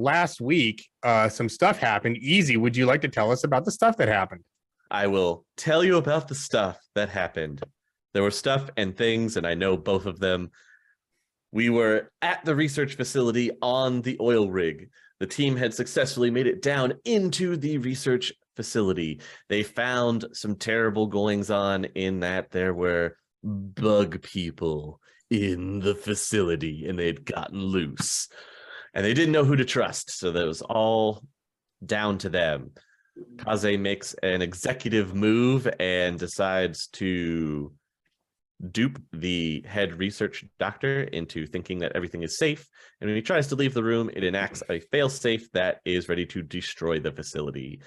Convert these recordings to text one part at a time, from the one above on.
last week, some stuff happened. Easy, would you like to tell us about the stuff that happened? I will tell you about the stuff that happened. There were stuff and things, and I know both of them. We were at the research facility on the oil rig. The team had successfully made it down into the research facility. They found some terrible goings on in that there were bug people in the facility and they'd gotten loose. And they didn't know who to trust, so that was all down to them. Kaze makes an executive move and decides to dupe the head research doctor into thinking that everything is safe. And when he tries to leave the room, it enacts a failsafe that is ready to destroy the facility.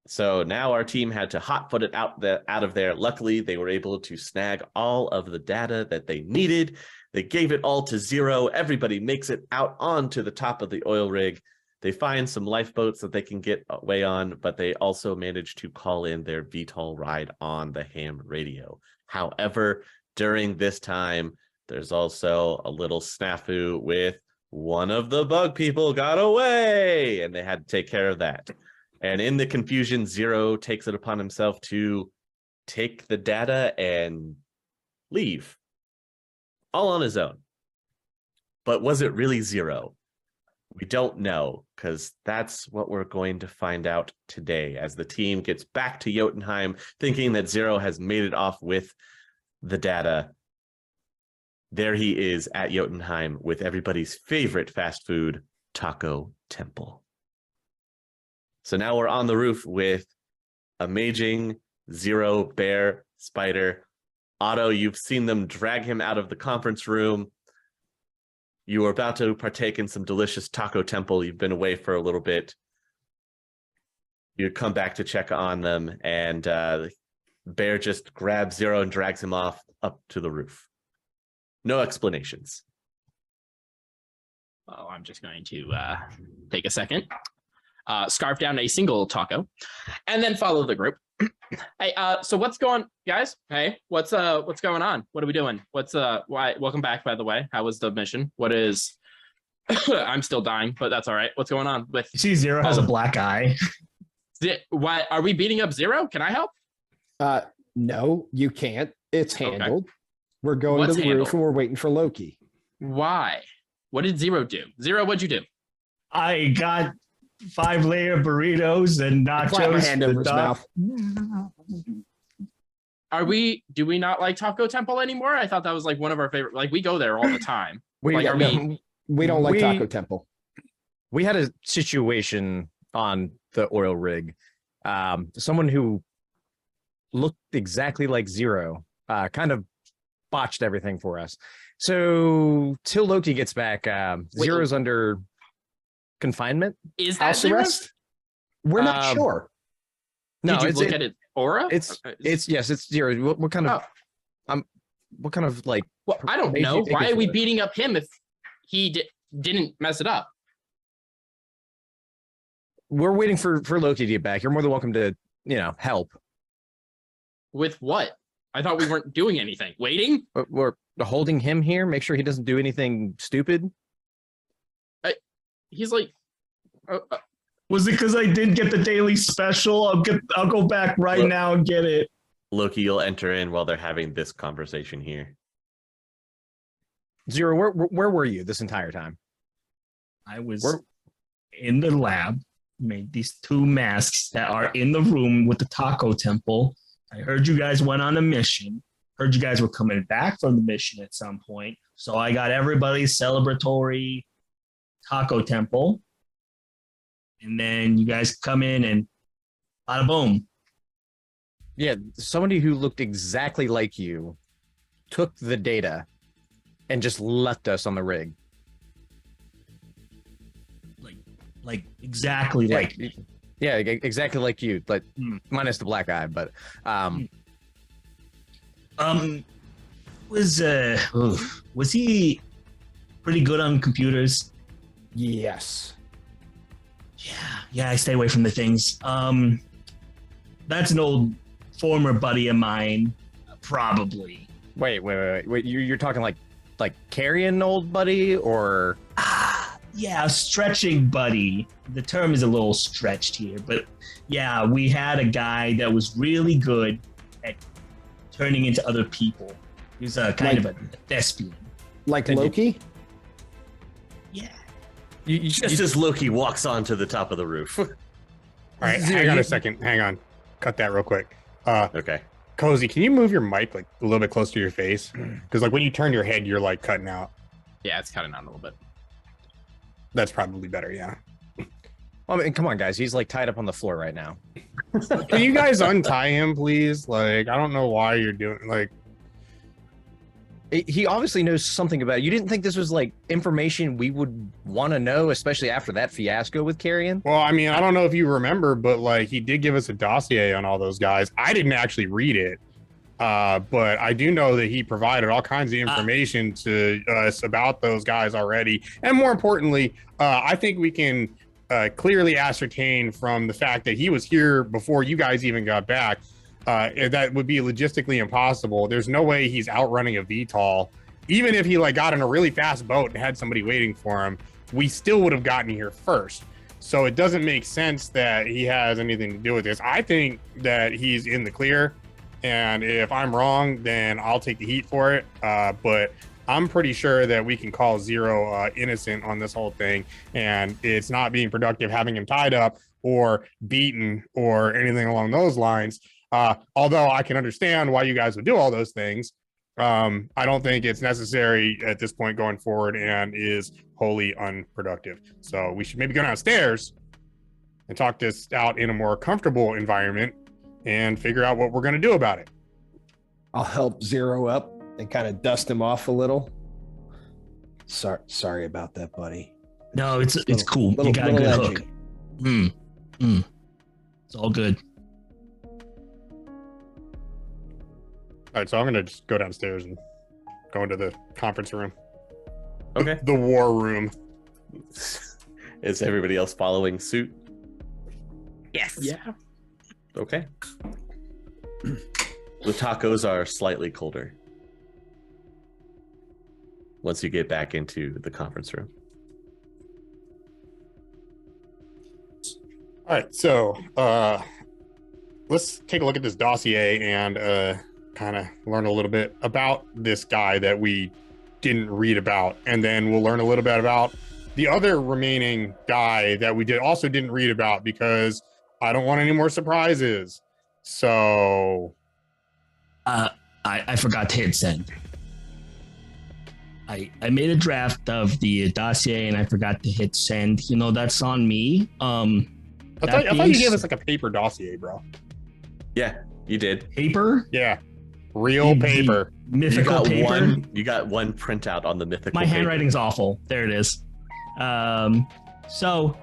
So now our team had to hotfoot it out of there. Luckily, they were able to snag all of the data that they needed. They gave it all to Zero. Everybody makes it out onto the top of the oil rig. They find some lifeboats that they can get away on, but they also managed to call in their VTOL ride on the ham radio. However, during this time, there's also a little snafu with one of the bug people got away, and they had to take care of that. And in the confusion, Zero takes it upon himself to take the data and leave, all on his own. But was it really Zero? We don't know, because that's what we're going to find out today as the team gets back to Jotunheim, thinking that Zero has made it off with the data. There he is at Jotunheim with everybody's favorite fast food, Taco Temple. So now we're on the roof with Amaging, Zero, Bear, Spider. Otto, you've seen them drag him out of the conference room. You were about to partake in some delicious Taco Temple. You've been away for a little bit. You come back to check on them, and Bear just grabs Zero and drags him off up to the roof. No explanations. Oh, I'm just going to take a second, scarf down a single taco, and then follow the group. Hey, so what's going, guys? Hey, what's going on? What are we doing? Why? Welcome back, by the way. How was the mission? What is? I'm still dying, but that's all right. What's going on with? You see, Zero has a black eye. Why are we beating up Zero? Can I help? No, you can't. It's handled. Okay. We're going What's to the handled? roof and we're waiting for Loki. Why? What did Zero do? Zero, what'd you do? I got 5-layer burritos and nachos. Clap my hand over his mouth. Do we not like Taco Temple anymore? I thought that was like one of our favorite, like we go there all the time. We don't like Taco Temple. We had a situation on the oil rig. Someone who looked exactly like Zero kind of botched everything for us. So till Loki gets back, Zero's under confinement. Is that house arrest? We're not sure. No, did you look at it aura? It's Zero. What kind of what kind of like? Well, I don't know. Why are we beating up him if he didn't mess it up? We're waiting for Loki to get back. You're more than welcome to help. With what? I thought we weren't doing anything. Waiting? We're holding him here. Make sure he doesn't do anything stupid. He's like, was it because I didn't get the daily special? I'll go back right now and get it. Loki, you'll enter in while they're having this conversation here. Zero, where were you this entire time? I was in the lab, made these 2 masks that are in the room with the Taco Temple. I heard you guys went on a mission. Heard you guys were coming back from the mission at some point. So I got everybody's celebratory Taco Temple. And then you guys come in and bada boom. Yeah, somebody who looked exactly like you took the data and just left us on the rig. Like exactly like me. Yeah, exactly like you, but minus the black eye. But was he pretty good on computers? Yes. Yeah, I stay away from the things. That's an old former buddy of mine, probably. Wait. You're talking like carrying old buddy or? Yeah, stretching buddy. The term is a little stretched here, but yeah, we had a guy that was really good at turning into other people. He was a kind of a thespian. Like And Loki? Yeah. Just as Loki walks onto the top of the roof. All right, hang on a second. Hang on. Cut that real quick. Okay. Cozy, can you move your mic like a little bit closer to your face? Because like when you turn your head, you're like cutting out. Yeah, it's cutting out a little bit. That's probably better. Yeah. Well, I mean, come on, guys. He's like tied up on the floor right now. Can you guys untie him, please? Like, I don't know why you're doing like. He obviously knows something about it. You didn't think this was like information we would want to know, especially after that fiasco with Carrion? Well, I mean, I don't know if you remember, but like he did give us a dossier on all those guys. I didn't actually read it, but I do know that he provided all kinds of information to us about those guys already. And more importantly, I think we can clearly ascertain from the fact that he was here before you guys even got back. That would be logistically impossible. There's no way he's outrunning a VTOL. Even if he like got in a really fast boat and had somebody waiting for him, we still would have gotten here first. So it doesn't make sense that he has anything to do with this. I think that he's in the clear, and if I'm wrong, then I'll take the heat for it. But I'm pretty sure that we can call Zero innocent on this whole thing, and it's not being productive having him tied up or beaten or anything along those lines. Although I can understand why you guys would do all those things, I don't think it's necessary at this point going forward and is wholly unproductive. So we should maybe go downstairs and talk this out in a more comfortable environment and figure out what we're going to do about it. I'll help Zero up and kind of dust him off a little. Sorry about that, buddy. No, it's cool. You got a good hook. It's all good. All right, so I'm going to just go downstairs and go into the conference room. Okay. The war room. Is everybody else following suit? Yes. Yeah. Okay. The tacos are slightly colder once you get back into the conference room. All right, so let's take a look at this dossier and kind of learn a little bit about this guy that we didn't read about, and then we'll learn a little bit about the other remaining guy that we didn't read about, because I don't want any more surprises. So I forgot to hit send. I made a draft of the dossier and I forgot to hit send. You know, that's on me. I thought you gave us like a paper dossier, bro. Yeah, you did. Paper? Yeah, real paper. Mythical paper. You got one printout on the mythical. My handwriting's awful. There it is. So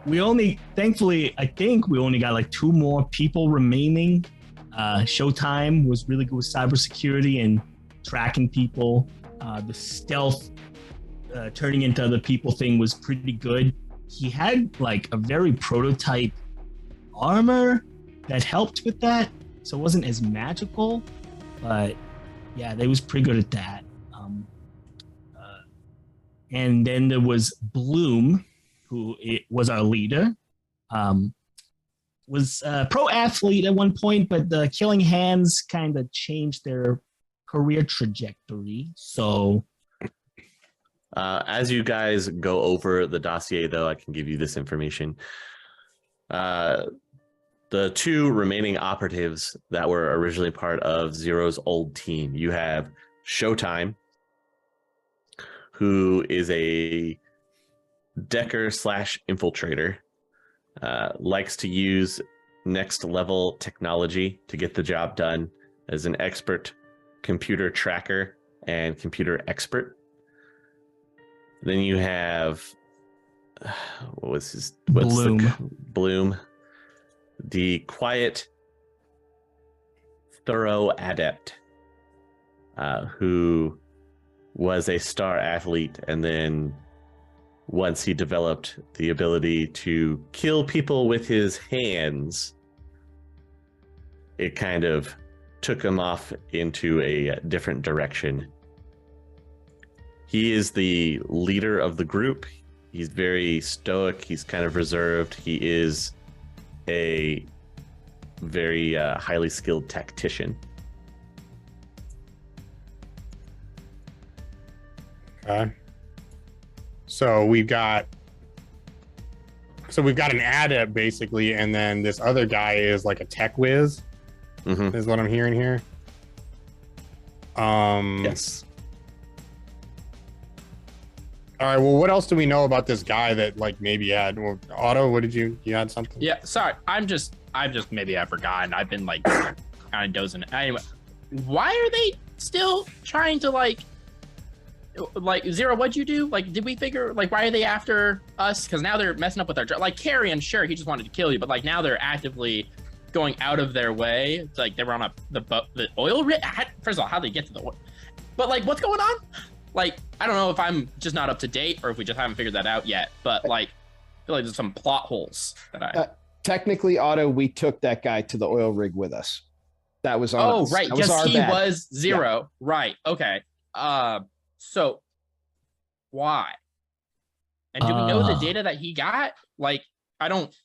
thankfully, I think we only got like 2 more people remaining. Showtime was really good with cybersecurity and tracking people. The stealth turning into other people thing was pretty good. He had like a very prototype armor that helped with that, so it wasn't as magical, but yeah, they was pretty good at that. And then there was Bloom, who was our leader. Was a pro athlete at one point, but the Killing Hands kind of changed their career trajectory. So as you guys go over the dossier, though, I can give you this information. The 2 remaining operatives that were originally part of Zero's old team, you have Showtime, who is a decker / infiltrator, likes to use next level technology to get the job done, as an expert computer tracker and computer expert. Then you have Bloom, the quiet, thorough adept, who was a star athlete, and then once he developed the ability to kill people with his hands, it kind of took him off into a different direction. He is the leader of the group. He's very stoic. He's kind of reserved. He is a very highly skilled tactician. Okay. So we've got an adept basically, and then this other guy is like a tech whiz. Mm-hmm. Is what I'm hearing here. Yes. All right. Well, what else do we know about this guy that like maybe had? Well, Otto, what did you had something? Yeah, sorry. I'm just maybe I've forgotten. I've been like kind of dozing. Anyway, why are they still trying to like Zero? What'd you do? Like, did we figure like why are they after us? Because now they're messing up with our like Carrion. Sure, he just wanted to kill you, but like now they're actively going out of their way. It's like they were on the oil rig. First of all, how they get to the oil? But like, what's going on? Like, I don't know if I'm just not up to date or if we just haven't figured that out yet. But like, I feel like there's some plot holes that I. Technically, Otto, we took that guy to the oil rig with us. That was on. Oh, right, because he bad. was Zero. Yeah. Right. Okay. So why? And do we know the data that he got? Like, I don't.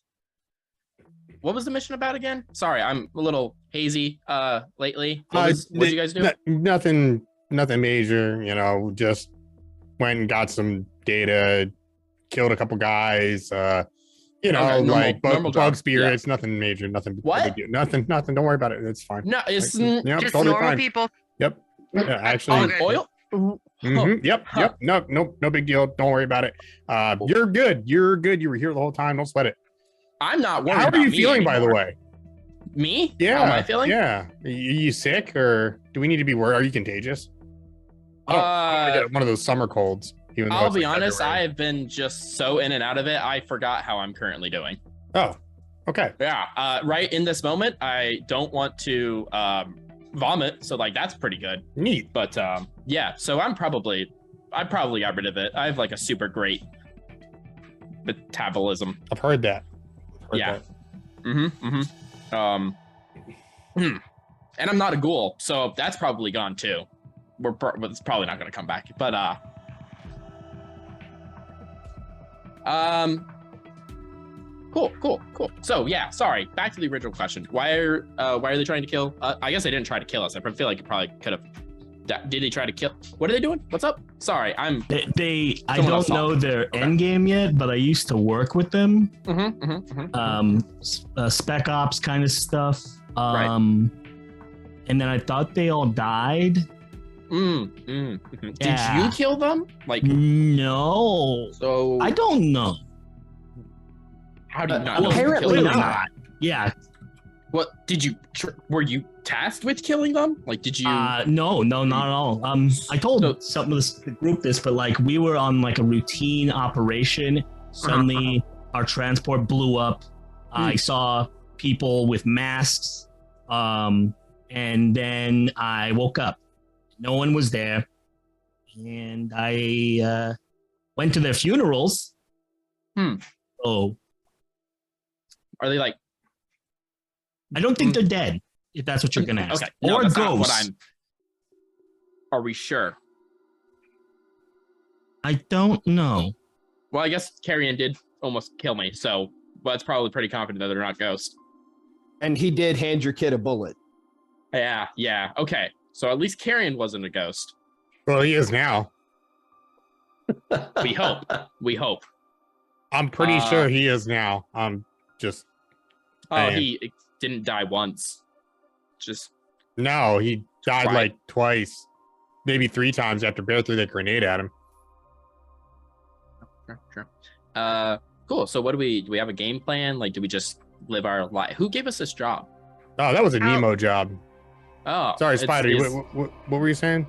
What was the mission about again? Sorry, I'm a little hazy lately. What did you guys do? Nothing major, you know, just went and got some data, killed a couple guys, you know, okay, like normal bug spirits, nothing major, nothing. What? Nothing, don't worry about it. It's fine. No, it's yep, just totally normal fine. people. Yep. Yeah, actually. On oil? Mm-hmm. Yep. No big deal. Don't worry about it. You're good. You were here the whole time. Don't sweat it. I'm not worried. How are you feeling, anymore. by the way? Me? Yeah. How am I feeling? Yeah. Are you sick, or do we need to be worried? Are you contagious? I don't get one of those summer colds. Even though I'll it's be like honest. February. I've been just so in and out of it. I forgot how I'm currently doing. Oh, okay. Yeah. Right in this moment, I don't want to vomit. So like that's pretty good. Neat. But yeah. So I probably got rid of it. I have like a super great metabolism. I've heard that. Yeah. And I'm not a ghoul, so that's probably gone too. It's probably not going to come back. But cool. So yeah, sorry. Back to the original question. Why are they trying to kill? I guess they didn't try to kill us. I feel like it probably could have. Did they try to kill? What are they doing? What's up? Sorry, I don't know their end game yet, but I used to work with them. Spec ops kind of stuff. Right. And then I thought they all died. Yeah. Did you kill them? Like no. So I don't know. How do you not know? Apparently not. Yeah. What did you? Were you tasked with killing them? Like, did you? No, not at all. I told some of the group this, but like we were on like a routine operation. Suddenly, our transport blew up. I saw people with masks, and then I woke up. No one was there, and I went to their funerals. Oh, are they like? I don't think they're dead, if that's what you're going to ask. Okay. No, or ghosts. Are we sure? I don't know. Well, I guess Carrion did almost kill me, so that's probably pretty confident that they're not ghosts. And he did hand your kid a bullet. Yeah. Okay. So at least Carrion wasn't a ghost. Well, he is now. We hope. I'm pretty sure he is now. I'm just. He didn't die once. No, he died like twice, maybe 3 times after Bear threw that grenade at him. Sure. Cool. So what do we have a game plan? Like, do we just live our life? Who gave us this job? Oh, that was a Nemo job. Oh, sorry, Spider. What were you saying?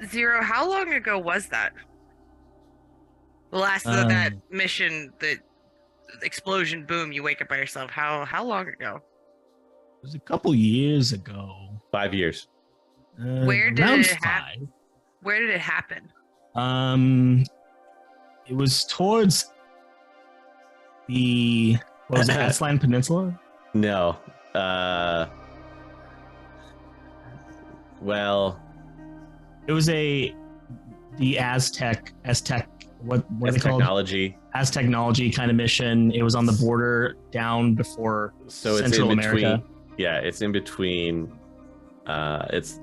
Zero, how long ago was that? The last of that mission, the explosion, boom, you wake up by yourself. How long ago? It was a couple years ago. 5 years. Where did around it happen? Where did it happen? It was towards the Aslan Peninsula. No. Well, it was the Aztec what are As they called? technology. As technology kind of mission. It was on the border down before So Central it's in between. America. Yeah, it's in between. It's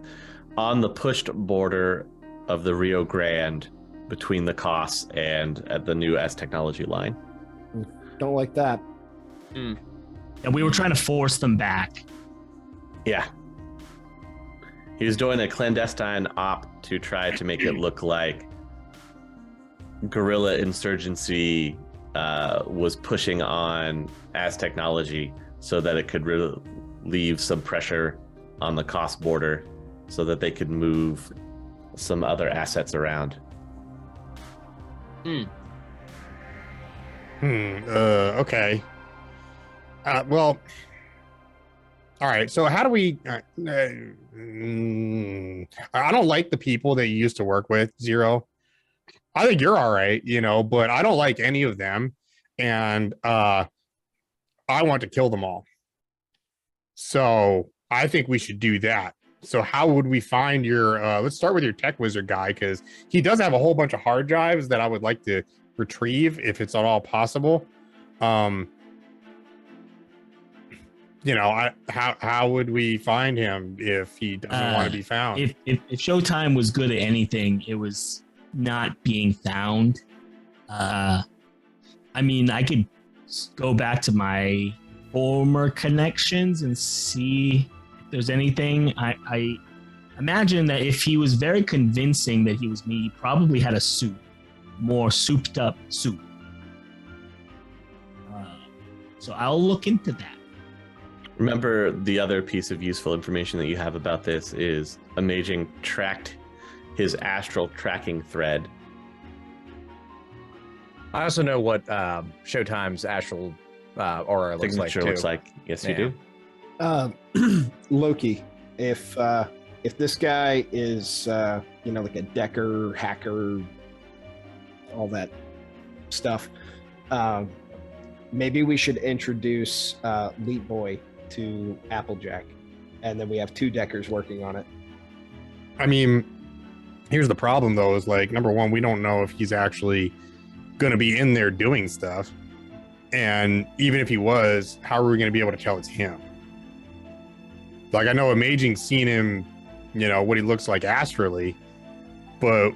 on the pushed border of the Rio Grande between the Kos and at the new S technology line. Don't like that. And we were trying to force them back. Yeah. He was doing a clandestine op to try to make it look like guerrilla insurgency was pushing on as technology so that it could relieve some pressure on the Kos border so that they could move some other assets around. Okay. Well, all right. So how do we? I don't like the people that you used to work with, Zero. I think you're all right, but I don't like any of them, and I want to kill them all. So I think we should do that. So how would we find your? Let's start with your tech wizard guy, because he does have a whole bunch of hard drives that I would like to retrieve if it's at all possible. How would we find him if he doesn't want to be found? If Showtime was good at anything, it was not being found. I could go back to my former connections and see if there's anything. I imagine that if he was very convincing that he was me, he probably had a suit, more souped up suit. So I'll look into that. Remember, the other piece of useful information that you have about this is Amaging tracked his astral tracking thread. I also know what Showtime's astral aura looks like. Signature looks like. Yes, you Yeah. do. Loki, if this guy is like a decker, hacker, all that stuff, maybe we should introduce Leap Boy to Applejack, and then we have 2 deckers working on it. I mean, here's the problem though, is like, number one, we don't know if he's actually going to be in there doing stuff. And even if he was, how are we going to be able to tell it's him? Like, I know Amaging's seen him, what he looks like astrally, but,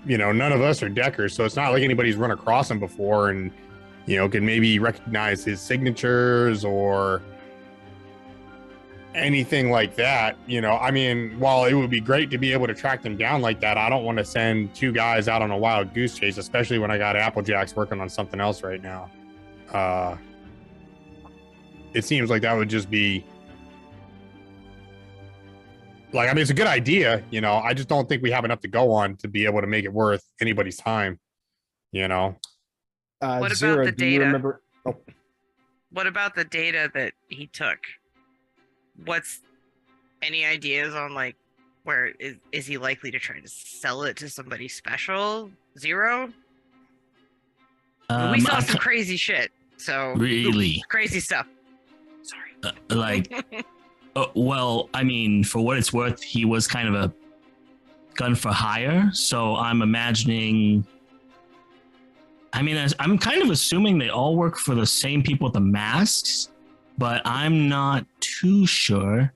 none of us are deckers. So it's not like anybody's run across him before and, can maybe recognize his signatures or anything like that. While it would be great to be able to track them down like that, I don't want to send 2 guys out on a wild goose chase, especially when I got Applejacks working on something else right now. It seems like that would just be like, it's a good idea, I just don't think we have enough to go on to be able to make it worth anybody's time, What about Zero, the do you data? remember? Oh, What about the data that he took? What's any ideas on where is he likely to try to sell it to somebody special? Zero? We saw some crazy shit. So Really? crazy stuff. Sorry. Well, for what it's worth, he was kind of a gun for hire. So I'm imagining. I'm kind of assuming they all work for the same people with the masks, but I'm not too sure.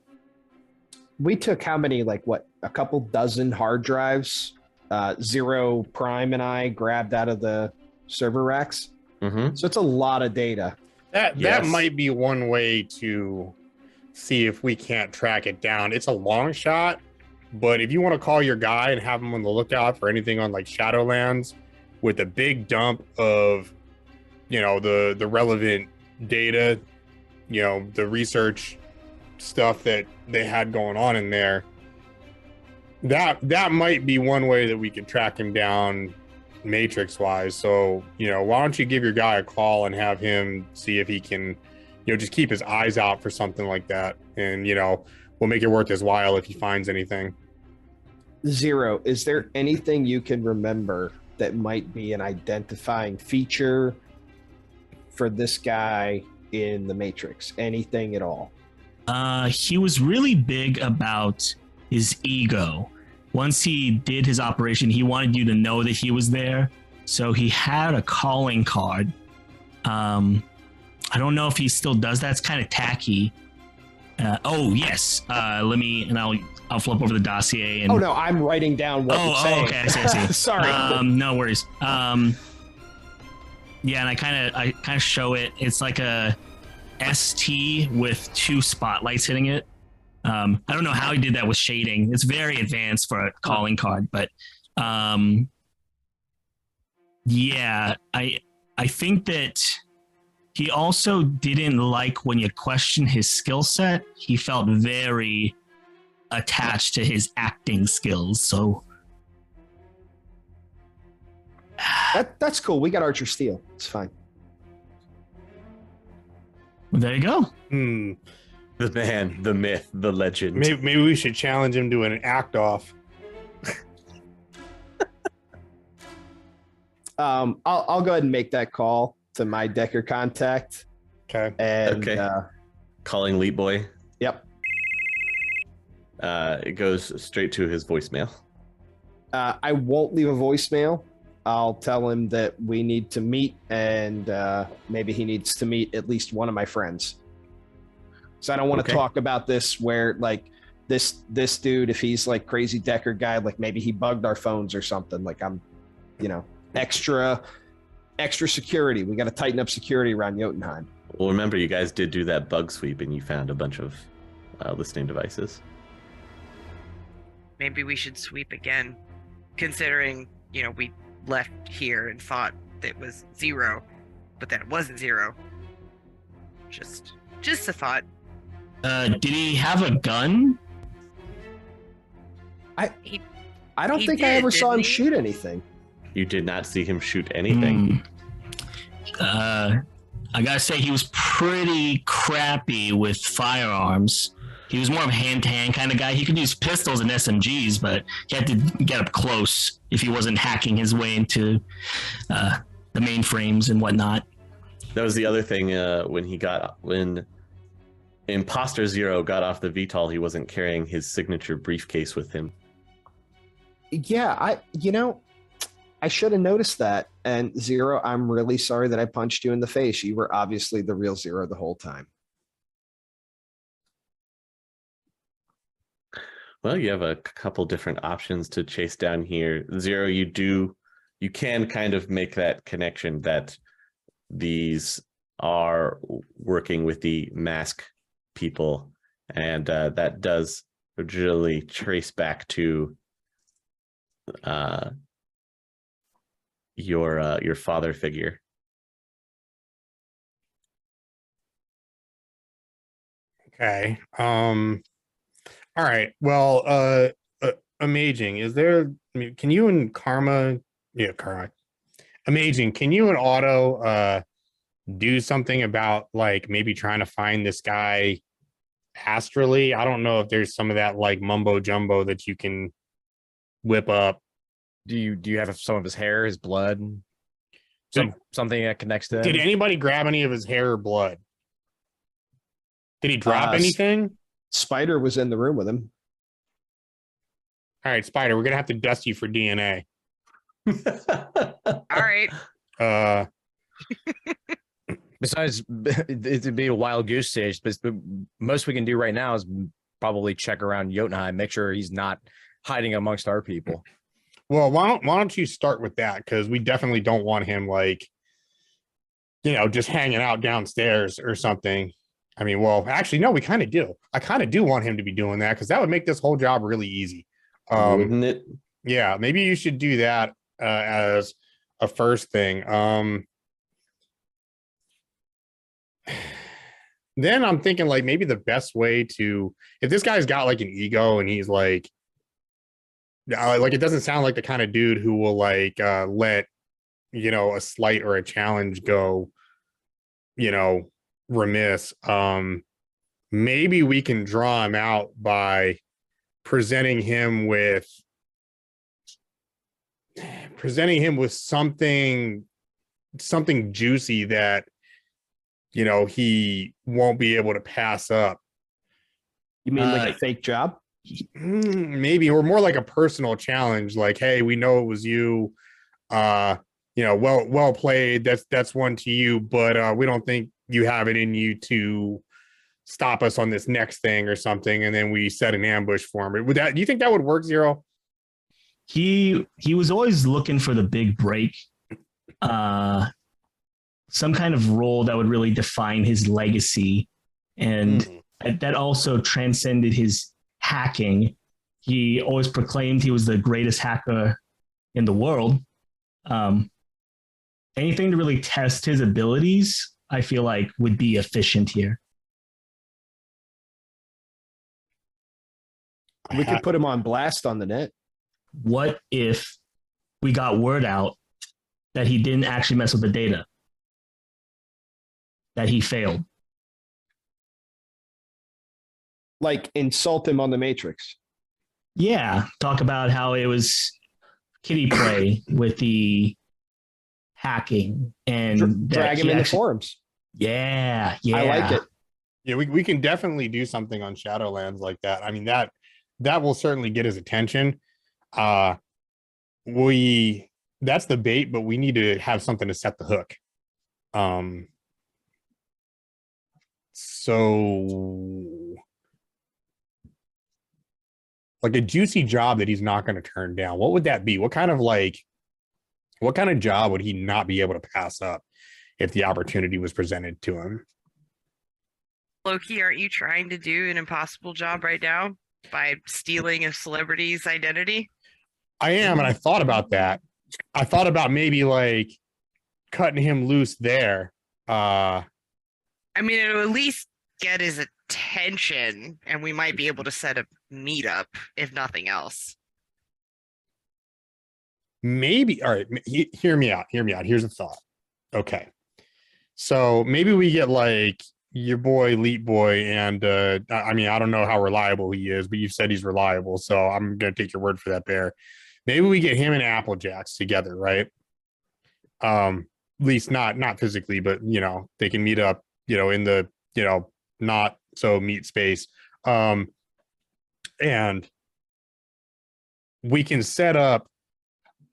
we took how many? A couple dozen hard drives. Zero Prime and I grabbed out of the server racks. Mm-hmm. So it's a lot of data. That Yes. might be one way to see if we can't track it down. It's a long shot, but if you want to call your guy and have him on the lookout for anything on Shadowlands with a big dump of, the relevant data, the research stuff that they had going on in there, that might be one way that we could track him down matrix wise. So, why don't you give your guy a call and have him see if he can, just keep his eyes out for something like that. And, we'll make it worth his while if he finds anything. Zero, is there anything you can remember that might be an identifying feature for this guy in the Matrix? Anything at all? He was really big about his ego. Once he did his operation, he wanted you to know that he was there. So he had a calling card. I don't know if he still does that. It's kind of tacky. Oh yes. Let me, and I'll flip over the dossier. And Oh no, I'm writing down what you're saying. Okay, I see. Sorry. No worries. Yeah, and I kind of show it. It's like a ST with 2 spotlights hitting it. I don't know how he did that with shading. It's very advanced for a calling card, but yeah, I think that he also didn't like when you question his skill set. He felt very attached to his acting skills. So That's cool. We got Archer Steel. It's fine. well, there you go. The man, the myth, the legend. Maybe we should challenge him to an act off. I'll go ahead and make that call to my Decker contact. Okay. And Calling Leap Boy. Yep. It goes straight to his voicemail. I won't leave a voicemail. I'll tell him that we need to meet, and maybe he needs to meet at least one of my friends. So I don't want to talk about this where like this dude, if he's like crazy Decker guy, like maybe he bugged our phones or something. Like I'm, extra security. We got to tighten up security around Jotunheim. Well, remember, you guys did do that bug sweep, and you found a bunch of listening devices. Maybe we should sweep again, considering we left here and thought that it was 0, but then it wasn't 0. Just a thought. Did he have a gun? I don't think I ever saw him shoot anything. You did not see him shoot anything. I gotta say, he was pretty crappy with firearms. He was more of a hand-to-hand kind of guy. He could use pistols and SMGs, but he had to get up close if he wasn't hacking his way into the mainframes and whatnot. That was the other thing when Imposter Zero got off the VTOL, he wasn't carrying his signature briefcase with him. Yeah, I should have noticed that. And Zero, I'm really sorry that I punched you in the face. You were obviously the real Zero the whole time. Well, you have a couple different options to chase down here. Zero, you can kind of make that connection that these are working with the mask people, and that does originally trace back to your father figure. Okay. All right. Well, Amaging, can you and Karma, Amaging, can you and Otto do something about like maybe trying to find this guy astrally? I don't know if there's some of that like mumbo jumbo that you can whip up. Do you have some of his hair, his blood, something that connects to him? Did anybody grab any of his hair or blood? Did he drop anything? Spider was in the room with him. All right, Spider, we're gonna have to dust you for DNA. All right. Besides, it'd be a wild goose chase, but the most we can do right now is probably check around Jotunheim, make sure he's not hiding amongst our people. Well, why don't you start with that? Because we definitely don't want him like, just hanging out downstairs or something. I mean, well, actually, no, we kind of do. I kind of do want him to be doing that because that would make this whole job really easy. Wouldn't it? Yeah, maybe you should do that as a first thing. Then I'm thinking like maybe the best way to, if this guy's got like an ego and he's like it doesn't sound like the kind of dude who will like let a slight or a challenge go remiss. Maybe we can draw him out by presenting him with something juicy that he won't be able to pass up. You mean like a fake job? Maybe, or more like a personal challenge, like, hey, we know it was you, well played. That's one to you, but we don't think you have it in you to stop us on this next thing or something. And then we set an ambush for him. Do you think that would work, Zero? He was always looking for the big break, some kind of role that would really define his legacy, and that also transcended his hacking. He always proclaimed he was the greatest hacker in the world. Anything to really test his abilities, I feel like would be efficient here. We could put him on blast on the net. What if we got word out that he didn't actually mess with the data, that he failed? Like insult him on the Matrix. Yeah, talk about how it was kiddie play with the hacking and drag him into forums. Yeah. I like it. Yeah, we can definitely do something on Shadowlands like that. I mean, that will certainly get his attention. That's the bait, but we need to have something to set the hook. So like a juicy job that he's not going to turn down. What would that be? What kind of job would he not be able to pass up if the opportunity was presented to him? Loki, aren't you trying to do an impossible job right now by stealing a celebrity's identity? I am, and I thought about that. I thought about maybe like cutting him loose there. I mean, it'll at least get his attention, and we might be able to set a meetup, if nothing else. Maybe. All right. Hear me out. Here's a thought. Okay. So maybe we get like your boy, Leap Boy, and I mean, I don't know how reliable he is, but you said he's reliable. So I'm going to take your word for that, Bear. Maybe we get him and Applejacks together, right? At least not physically, but they can meet up, in the, not so meet space. And we can set up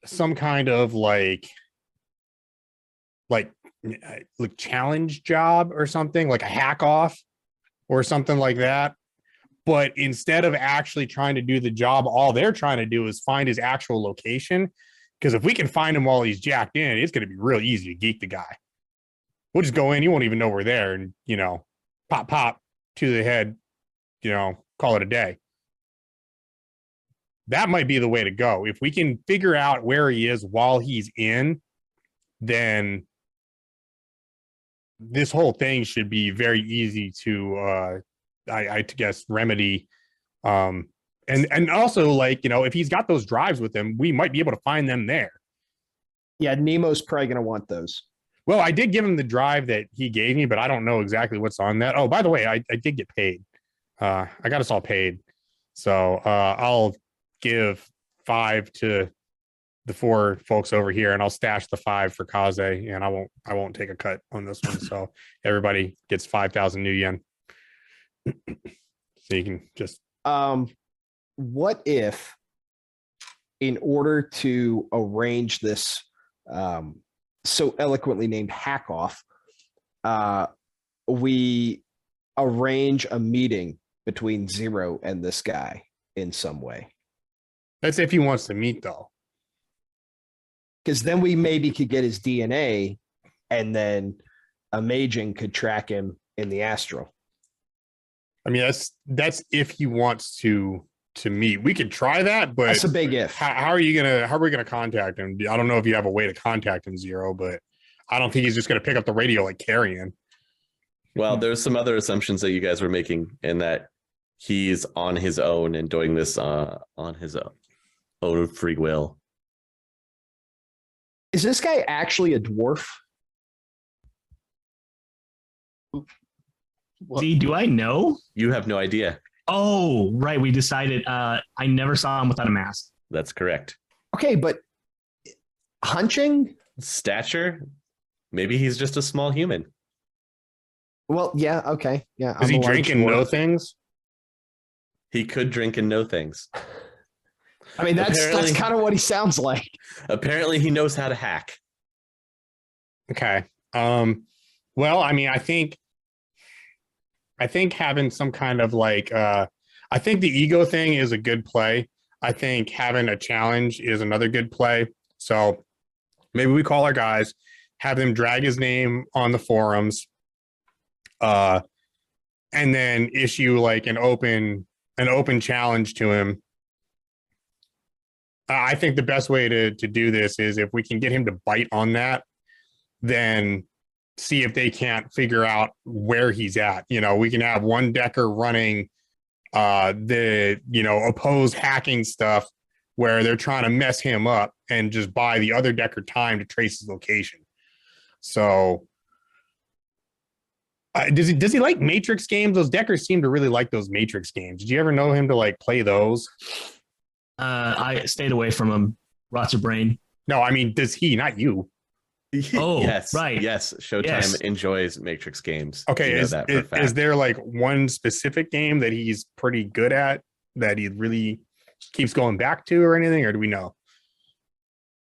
some kind of like challenge job or something, like a hack off or something like that. But instead of actually trying to do the job, all they're trying to do is find his actual location. Because if we can find him while he's jacked in, it's going to be real easy to geek the guy. We'll just go in. He won't even know we're there. And, pop to the head, call it a day. That might be the way to go. If we can figure out where he is while he's in, then this whole thing should be very easy to, I guess, remedy. And also, if he's got those drives with him, we might be able to find them there. Yeah, Nemo's probably going to want those. Well, I did give him the drive that he gave me, but I don't know exactly what's on that. Oh, by the way, I did get paid. I got us all paid. So I'll give 5 to the 4 folks over here, and I'll stash the 5 for Kaze, and I won't take a cut on this one. So everybody gets 5,000 new yen. So you can just what if, in order to arrange this so eloquently named hack off, we arrange a meeting between Zero and this guy in some way? That's if he wants to meet, though. Because then we maybe could get his DNA, and then Amaging could track him in the astral. I mean, that's if he wants to meet. We could try that, but that's a big if. How are we gonna contact him? I don't know if you have a way to contact him, Zero, but I don't think he's just gonna pick up the radio like Carrion. Well, there's some other assumptions that you guys were making, in that he's on his own and doing this on his own free will. Is this guy actually a dwarf? See, do I know? You have no idea. Oh, right. We decided I never saw him without a mask. That's correct. Okay, but hunching? Stature? Maybe he's just a small human. Well, yeah, okay. Yeah. Is he drinking no things? He could drink and know things. I mean, that's kind of what he sounds like. Apparently he knows how to hack. Okay. Well, I mean, I think having some kind of like I think the ego thing is a good play. I think having a challenge is another good play. So maybe we call our guys, have them drag his name on the forums, uh, and then issue like an open challenge to him. I think the best way to do this is if we can get him to bite on that, then see if they can't figure out where he's at. You know, we can have one decker running the opposed hacking stuff where they're trying to mess him up and just buy the other decker time to trace his location. So does he like Matrix games? Those deckers seem to really like those Matrix games. Did you ever know him to like play those? I stayed away from him. Rots your brain. No, I mean, does he, not you? Oh, yes, right. Yes, Showtime Yes. enjoys Matrix games. Okay, You know is, that for a is, fact. is there like one specific game that he's pretty good at that he really keeps going back to or anything, or do we know?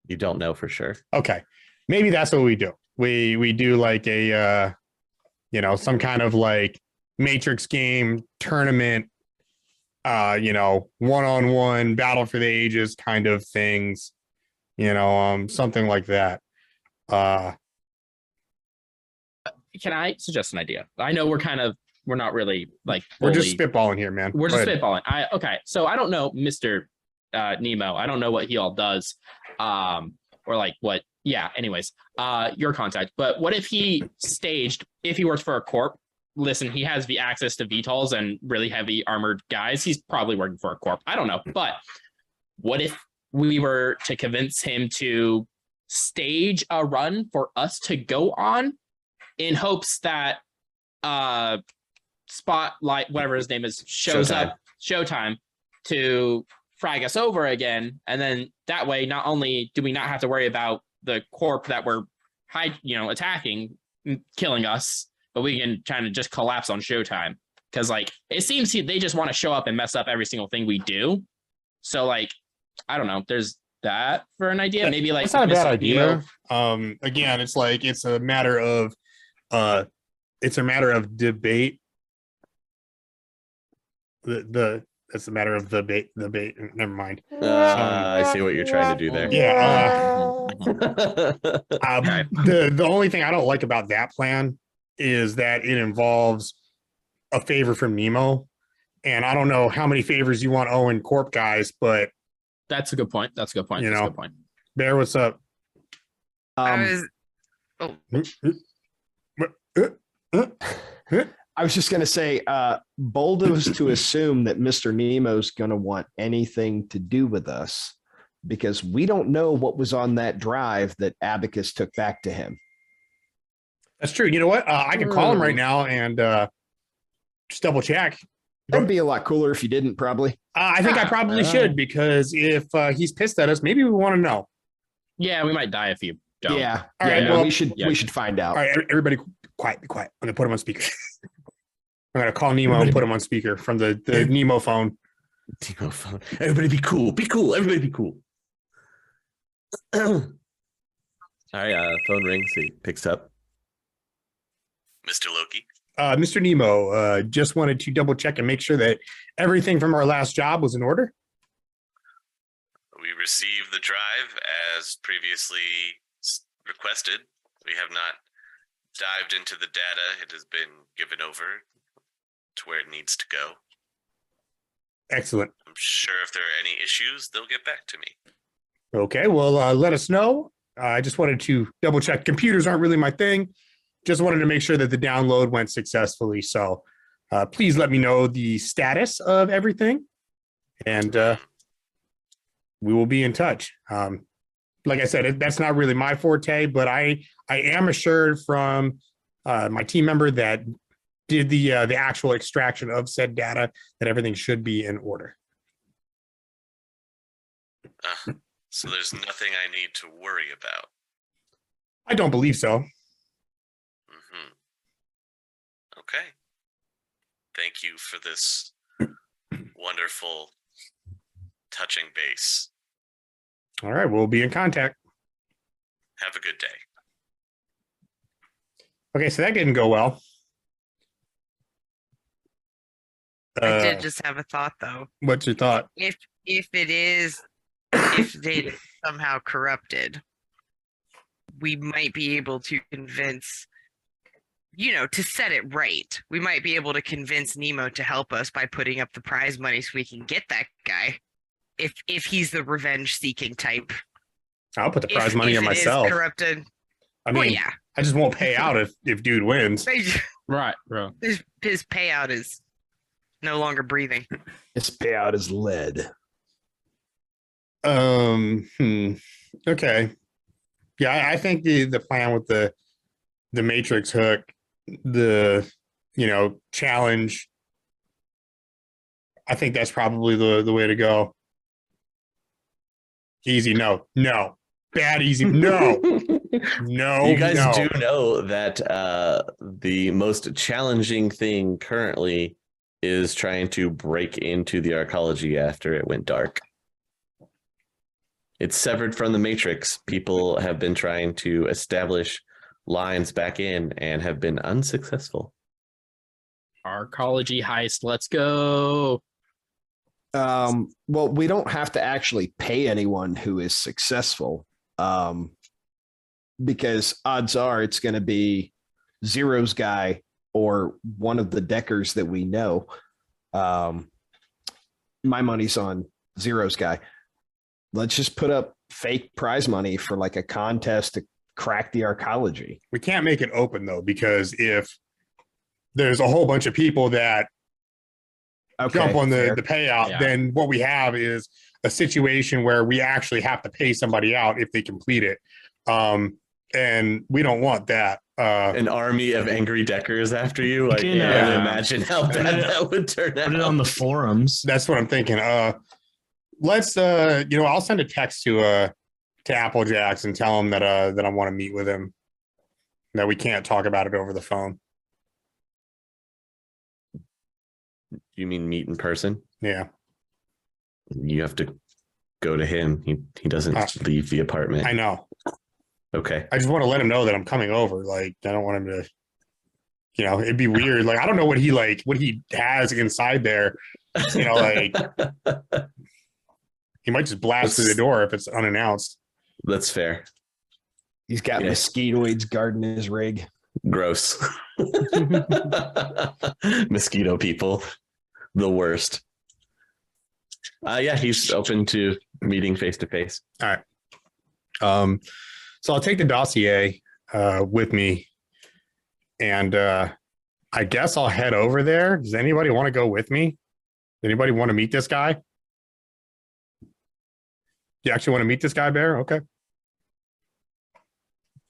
You don't know for sure. Okay, maybe that's what we do. We do like a some kind of like Matrix game tournament, one-on-one battle for the ages kind of things, something like that. Can I suggest an idea? I know we're not really like We're just fully- spitballing here, man. We're Go just ahead. spitballing. Okay, so I don't know Mr. Nemo. I don't know what he all does, or like what. Yeah. Anyways, your contact. But what if he staged? If he works for a corp, listen, he has the access to VTOLs and really heavy armored guys. He's probably working for a corp. I don't know. But what if we were to convince him to stage a run for us to go on, in hopes that Spotlight, whatever his name is, shows up Showtime to frag us over again, and then that way not only do we not have to worry about the corp that we're attacking, killing us, but we can kind of just collapse on Showtime, because like it seems they just want to show up and mess up every single thing we do. So like I don't know, there's that for an idea. Maybe like That's not a bad Mr. idea. Nemo. Again, it's a matter of debate. That's a matter of the bait. Never mind. I see what you're trying to do there. Yeah. Okay. The only thing I don't like about that plan is that it involves a favor from Nemo, and I don't know how many favors you want Owen Corp guys, but That's a good point. That's a good point. You That's a know. good point. Bear, what's up? I was just going to say, bold of us to assume that Mr. Nemo's going to want anything to do with us, because we don't know what was on that drive that Abacus took back to him. That's true. You know what? I can call him right now and just double check. That'd be a lot cooler if you didn't, probably. I think I probably should, because if he's pissed at us, maybe we want to know. Yeah, we might die if you don't. Yeah. All right, No, well, we should find out. All right, everybody, quiet, be quiet. I'm gonna put him on speaker. I'm gonna call Nemo and put him on speaker from the Nemo phone. Nemo phone. Everybody be cool. Be cool. Everybody be cool. All right, phone rings. He picks up. Mr. Loki. Mr. Nemo, just wanted to double check and make sure that everything from our last job was in order. We received the drive as previously requested. We have not dived into the data. It has been given over to where it needs to go. Excellent. I'm sure if there are any issues, they'll get back to me. Okay, well, let us know. I just wanted to double check. Computers aren't really my thing. Just wanted to make sure that the download went successfully. So please let me know the status of everything, and we will be in touch. Like I said, that's not really my forte, but I am assured from my team member that did the actual extraction of said data that everything should be in order. So there's nothing I need to worry about. I don't believe so. Okay. Thank you for this wonderful touching base. All right, we'll be in contact. Have a good day. Okay, so that didn't go well. I did just have a thought though. What's your thought? If it is if the data is somehow corrupted, we might be able to convince, to set it right. We might be able to convince Nemo to help us by putting up the prize money so we can get that guy. If he's the revenge seeking type. I'll put the prize money if on it is myself. corrupted. I mean, Well, yeah. I just won't pay out if dude wins. Right, bro. His payout is no longer breathing. His payout is lead. Okay. Yeah, I think the plan with the Matrix hook, the challenge, I think that's probably the way to go. Easy, no. Bad, easy, no. No. You guys no. do know that the most challenging thing currently is trying to break into the arcology after it went dark. It's severed from the Matrix. People have been trying to establish lines back in and have been unsuccessful. Arcology heist. Let's go. Well, we don't have to actually pay anyone who is successful, because odds are it's going to be Zero's guy or one of the deckers that we know. My money's on Zero's guy. Let's just put up fake prize money for like a contest to crack the arcology. We can't make it open though, because if there's a whole bunch of people that jump on the payout, then what we have is a situation where we actually have to pay somebody out if they complete it. And we don't want that. An army of angry deckers after you. Like, imagine how bad that would turn out. Put it on the forums. That's what I'm thinking. Let's I'll send a text to Applejacks and tell him that I want to meet with him. That we can't talk about it over the phone. You mean meet in person? Yeah. You have to go to him. He doesn't leave the apartment. I know. Okay. I just want to let him know that I'm coming over. Like, I don't want him to, it'd be weird. Like, I don't know what he has inside there. Like he might just blast through the door if it's unannounced. That's fair. He's got mosquitoids guarding his rig. Gross. Mosquito people. The worst. He's open to meeting face to face. All right. So I'll take the dossier with me, and I guess I'll head over there. Does anybody want to go with me? Anybody want to meet this guy? You actually want to meet this guy, Bear? Okay.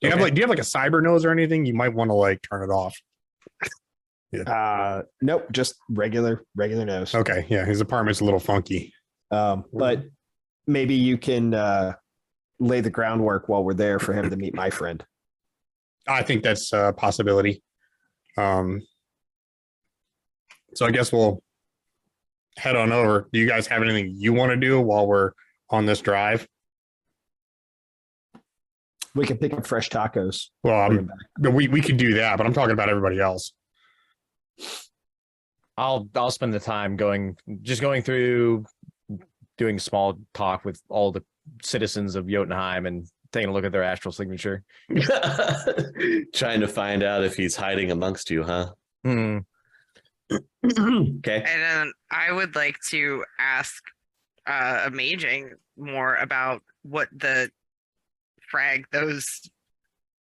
Do you have like a cyber nose or anything? You might want to like turn it off. Yeah. Nope, just regular nose. Okay, yeah, his apartment's a little funky. But maybe you can lay the groundwork while we're there for him to meet my friend. I think that's a possibility. So I guess we'll head on over. Do you guys have anything you want to do while we're on this drive? We can pick up fresh tacos. Well, we could do that, but I'm talking about everybody else. I'll spend the time going through, doing a small talk with all the citizens of Jotunheim and taking a look at their astral signature. Trying to find out if he's hiding amongst you, huh? Hmm. Okay. And then I would like to ask Amaging more about what the frag those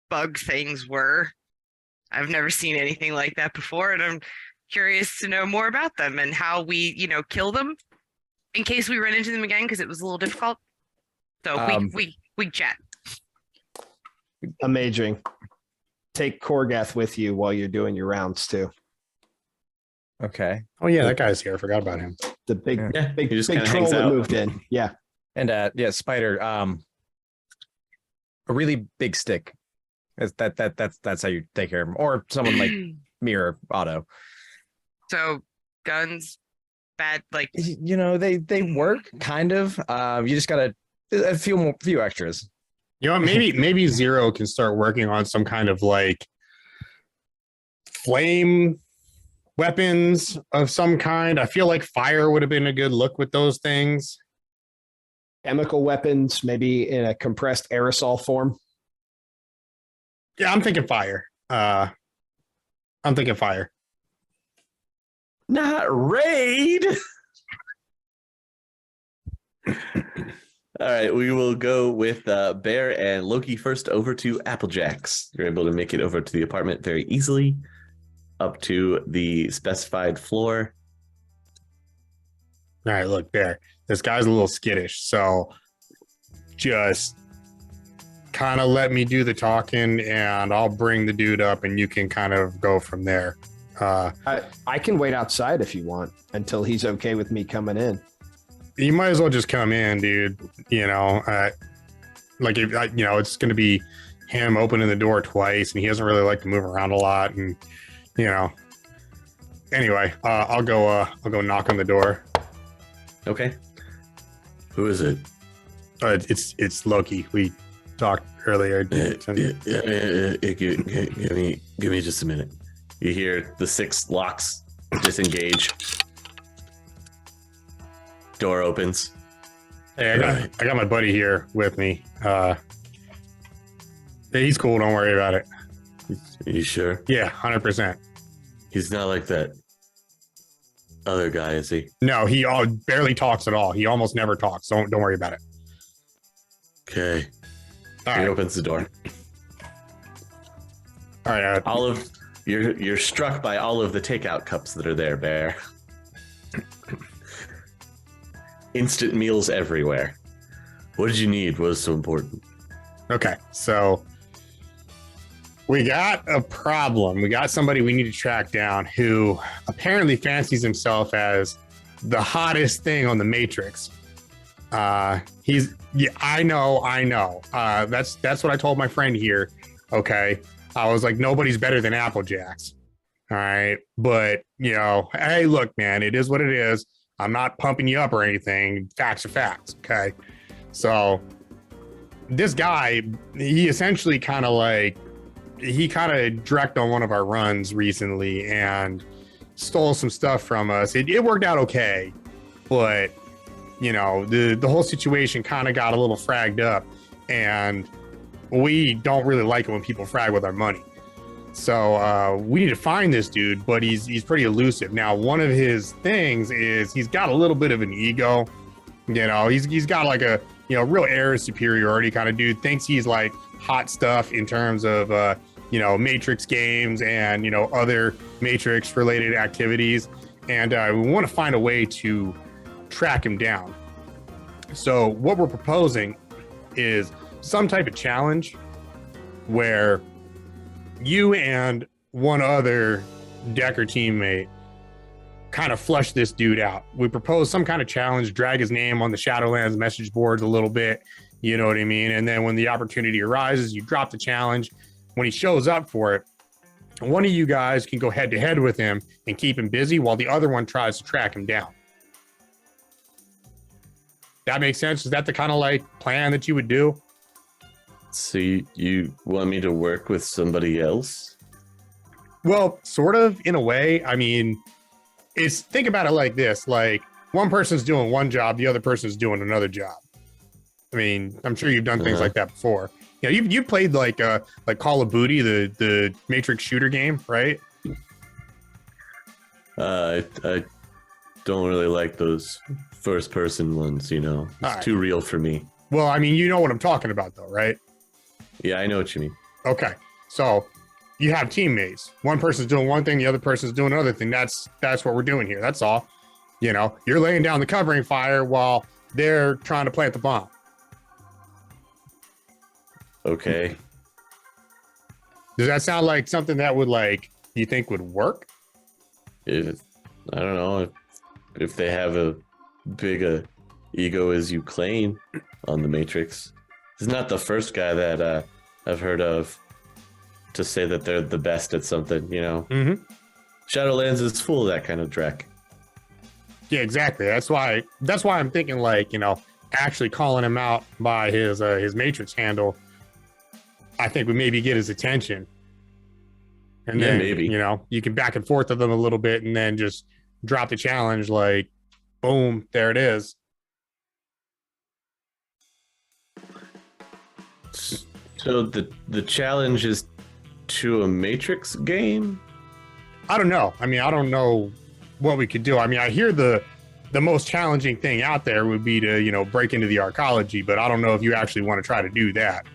bug things were. I've never seen anything like that before, and I'm curious to know more about them and how we, kill them in case we run into them again, because it was a little difficult. So we chat. Amazing. Take Korgath with you while you're doing your rounds too. Okay. Oh yeah, that guy's here. I forgot about him. The big he just big kinda troll hangs that out. moved in. Yeah. And Spider, a really big stick. That's how you take care of him, or someone like me or Otto. So guns, bad, like they work kind of. You just gotta a few extras. Maybe Zero can start working on some kind of like flame weapons of some kind. I feel like fire would have been a good look with those things. Chemical weapons, maybe in a compressed aerosol form. Yeah, I'm thinking fire. Not raid. All right, we will go with Bear and Loki first over to Applejack's. You're able to make it over to the apartment very easily, up to the specified floor. All right, look, Bear, this guy's a little skittish, so just kind of let me do the talking and I'll bring the dude up and you can kind of go from there. I can wait outside if you want until he's okay with me coming in. You might as well just come in, dude. You know, like if you know, it's going to be him opening the door twice, and he doesn't really like to move around a lot, and you know. Anyway, I'll go knock on the door. Okay. Who is it? It's Loki. We talked earlier. Give me just a minute. You hear the 6 locks disengage. Door opens. Hey, I got my buddy here with me. He's cool. Don't worry about it. Are you sure? Yeah, 100%. He's not like that other guy, is he? No, he barely talks at all. He almost never talks. Don't worry about it. Okay. All He right. opens the door. All right. Olive, you're struck by all of the takeout cups that are there, Bear. Instant meals everywhere. What did you need? What was so important? Okay, so we got a problem. We got somebody we need to track down who apparently fancies himself as the hottest thing on the Matrix. I know. That's what I told my friend here. Okay, I was like, nobody's better than Applejacks. All right, but you know, hey, look, man, it is what it is. I'm not pumping you up or anything. Facts are facts. Okay, so this guy, he essentially kind of direct on one of our runs recently and stole some stuff from us. It worked out okay, but you know, the whole situation kind of got a little fragged up, and we don't really like it when people frag with our money. So we need to find this dude, but he's pretty elusive. Now, one of his things is he's got a little bit of an ego. You know, he's got like a real air of superiority kind of dude. Thinks he's like hot stuff in terms of Matrix games and other Matrix related activities. And we want to find a way to track him down. So what we're proposing is some type of challenge where you and one other Decker teammate kind of flush this dude out. We propose some kind of challenge, drag his name on the Shadowlands message boards a little bit, you know what I mean? And then when the opportunity arises, you drop the challenge. When he shows up for it, one of you guys can go head to head with him and keep him busy while the other one tries to track him down. That makes sense? Is that the kind of like plan that you would do? So you want me to work with somebody else? Well, sort of, in a way. I mean, think about it like this: like one person's doing one job, the other person's doing another job. I mean, I'm sure you've done things like that before. You know, you played like Call of Duty, the Matrix shooter game, right? I don't really like those first person ones. It's too real for me. Well, I mean, you know what I'm talking about, though, right? Yeah, I know what you mean. Okay, so you have teammates. One person's doing one thing, the other person's doing another thing. That's what we're doing here. That's all. You're laying down the covering fire while they're trying to plant the bomb. Okay. Does that sound like something that would you think would work? I don't know if they have a big ego as you claim on the Matrix. He's not the first guy that I've heard of to say that they're the best at something, Mm-hmm. Shadowlands is full of that kind of dreck. Yeah, exactly. That's why I'm thinking actually calling him out by his Matrix handle. I think we maybe get his attention. And Yeah, then, maybe. you know, you can back and forth with them a little bit and then just drop the challenge like, boom, there it is. So the challenge is to a Matrix game? I don't know. I mean, I don't know what we could do. I mean, I hear the most challenging thing out there would be to, you know, break into the arcology, but I don't know if you actually want to try to do that.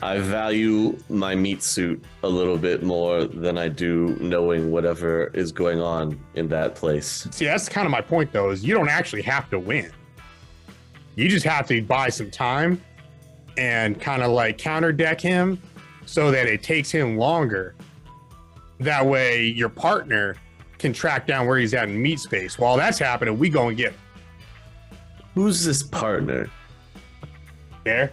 I value my meat suit a little bit more than I do knowing whatever is going on in that place. See, that's kind of my point, though, is you don't actually have to win. You just have to buy some time and kind of like counter deck him so that it takes him longer. That way your partner can track down where he's at in meat space. While that's happening, we go and get him. Who's this partner? There.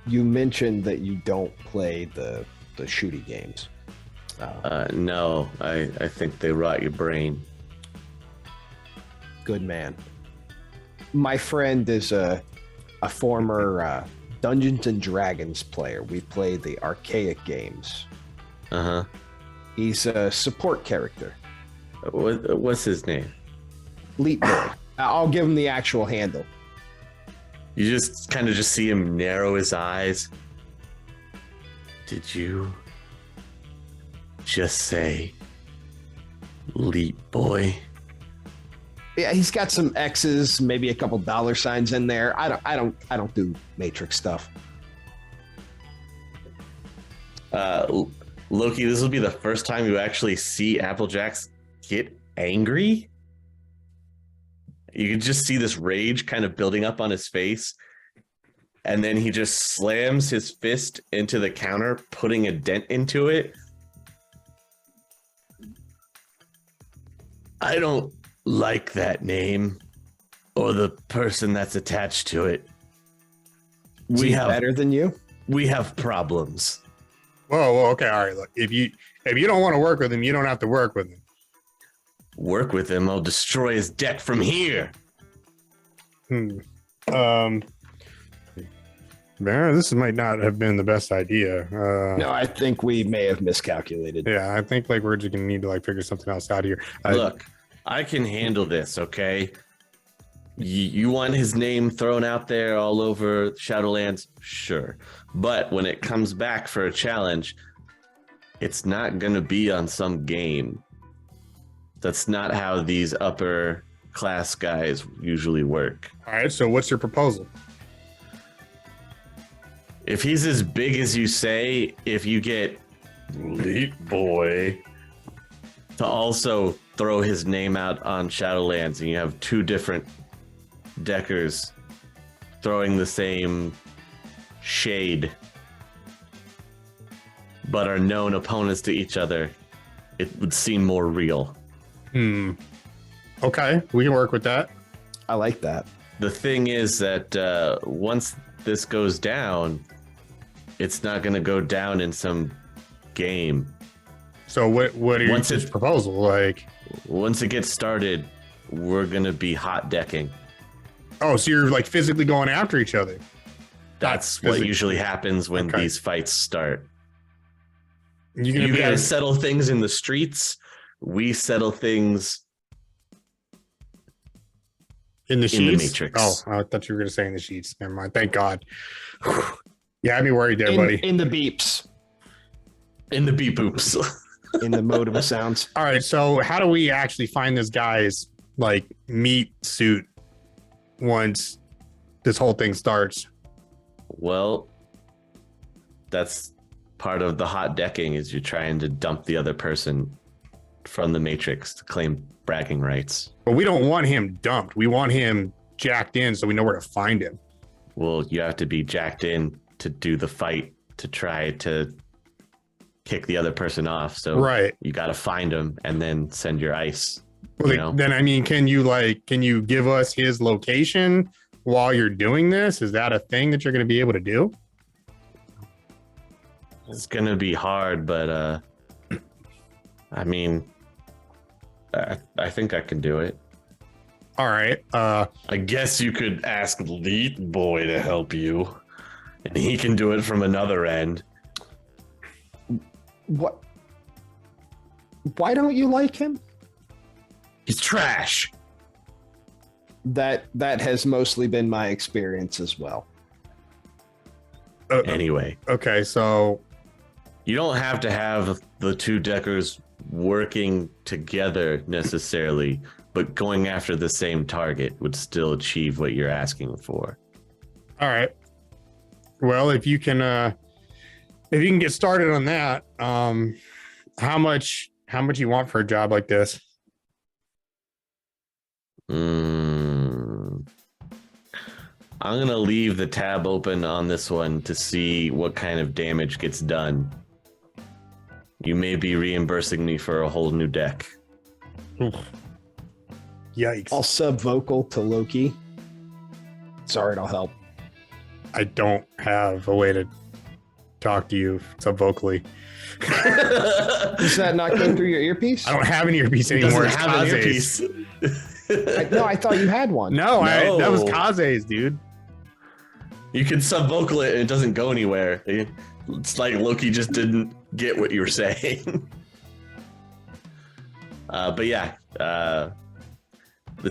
You mentioned that you don't play the shooty games. No, I think they rot your brain. Good man. My friend is a former Dungeons and Dragons player. We play the archaic games. Uh-huh. He's a support character. What's his name? Leap Boy. I'll give him the actual handle. You just kind of just see him narrow his eyes. Did you just say Leap Boy? Yeah, he's got some X's, maybe a couple dollar signs in there. I don't do Matrix stuff. Loki, this will be the first time you actually see Applejacks get angry. You can just see this rage kind of building up on his face. And then he just slams his fist into the counter, putting a dent into it. I don't like that name or the person that's attached to it. Is he better than you? We have problems. Whoa, okay, all right. Look, if you don't want to work with him, you don't have to work with him. Work with him, I'll destroy his deck from here. Man, this might not have been the best idea. No, I think we may have miscalculated. Yeah, I think like we're just gonna need to like figure something else out here. Look, I can handle this, okay? You want his name thrown out there all over Shadowlands? Sure. But when it comes back for a challenge, it's not gonna be on some game. That's not how these upper class guys usually work. All right, so what's your proposal? If he's as big as you say, if you get Leap Boy to also throw his name out on Shadowlands and you have two different deckers throwing the same shade but are known opponents to each other, it would seem more real. Okay, we can work with that. I like that. The thing is that once this goes down, it's not going to go down in some game. So what are your proposal? Like, once it gets started, we're going to be hot decking. Oh, so you're like physically going after each other. That's what usually happens when these fights start. You guys settle things in the streets. We settle things in the sheets? In the Matrix. Oh, I thought you were going to say in the sheets. Never mind. Thank God. Yeah, I'd be worried there, buddy. In the beeps. In the beep boops. In the mode of sounds. All right, so how do we actually find this guy's like meat suit once this whole thing starts? Well, that's part of the hot decking, is you're trying to dump the other person from the Matrix to claim bragging rights. But we don't want him dumped. We want him jacked in so we know where to find him. Well, you have to be jacked in to do the fight to try to kick the other person off. So you got to find him and then send your ice. Well, then, I mean, can you give us his location while you're doing this? Is that a thing that you're going to be able to do? It's going to be hard, but I mean, I think I can do it. All right. I guess you could ask Leap Boy to help you And he can do it from another end. What? Why don't you like him? He's trash. That has mostly been my experience as well. Anyway. Okay, so You don't have to have the two deckers working together necessarily, but going after the same target would still achieve what you're asking for. all right. Well, if you can get started on that, how much you want for a job like this? I'm going to leave the tab open on this one to see what kind of damage gets done. You may be reimbursing me for a whole new deck. Yikes. I'll sub vocal to Loki. Sorry, it'll help. I don't have a way to talk to you sub vocally. Does that not go through your earpiece? I don't have an earpiece anymore. It's Kaze's. No, I thought you had one. No, No. that was Kaze's, dude. You can sub-vocal it and it doesn't go anywhere. It's like Loki just didn't get what you were saying. But yeah, the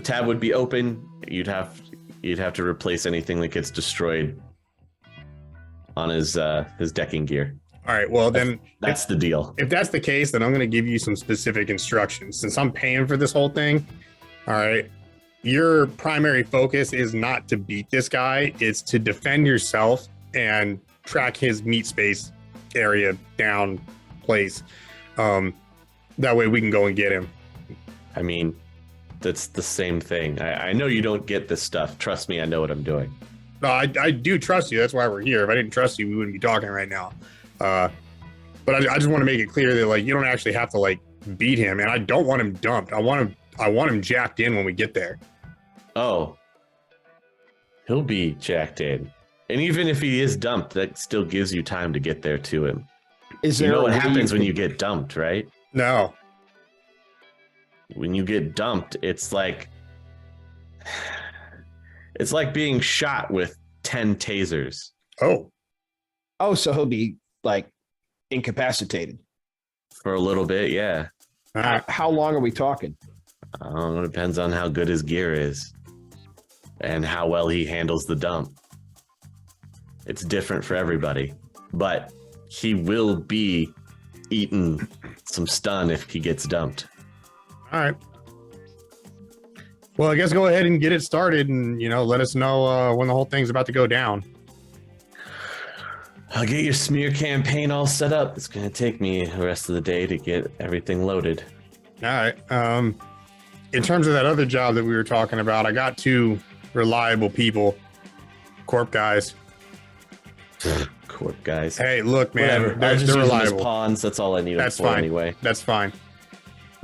tab would be open. You'd have to replace anything that gets destroyed on his decking gear. All right, well then That's the deal. if that's the case, then I'm going to give you some specific instructions. Since I'm paying for this whole thing, all right, your primary focus is not to beat this guy, it's to defend yourself and track his meat space area down place. That way we can go and get him. I mean, that's the same thing. I know you don't get this stuff. Trust me, I know what I'm doing. No, I do trust you. That's why we're here. If I didn't trust you, we wouldn't be talking right now. But I just want to make it clear that like you don't actually have to like beat him, and I don't want him dumped. I want him jacked in when we get there. Oh, he'll be jacked in. And even if he is dumped, that still gives you time to get there to him. Is You there know a what way happens when can- you get dumped, right? No. When you get dumped, it's like being shot with 10 tasers. Oh, Oh, so he'll be like incapacitated. For a little bit, yeah. all right. How long are we talking? I don't know, it depends on how good his gear is and how well he handles the dump. It's different for everybody, but he will be eating some stun if he gets dumped. All right. Well, I guess go ahead and get it started, and let us know when the whole thing's about to go down. I'll get your smear campaign all set up. It's going to take me the rest of the day to get everything loaded. All right. In terms of that other job that we were talking about, I got 2 reliable people, corp guys. Corp guys. Hey, look, man, Whatever. I'll they're just use them as reliable. pawns. That's all I need them That's for fine. anyway. That's fine.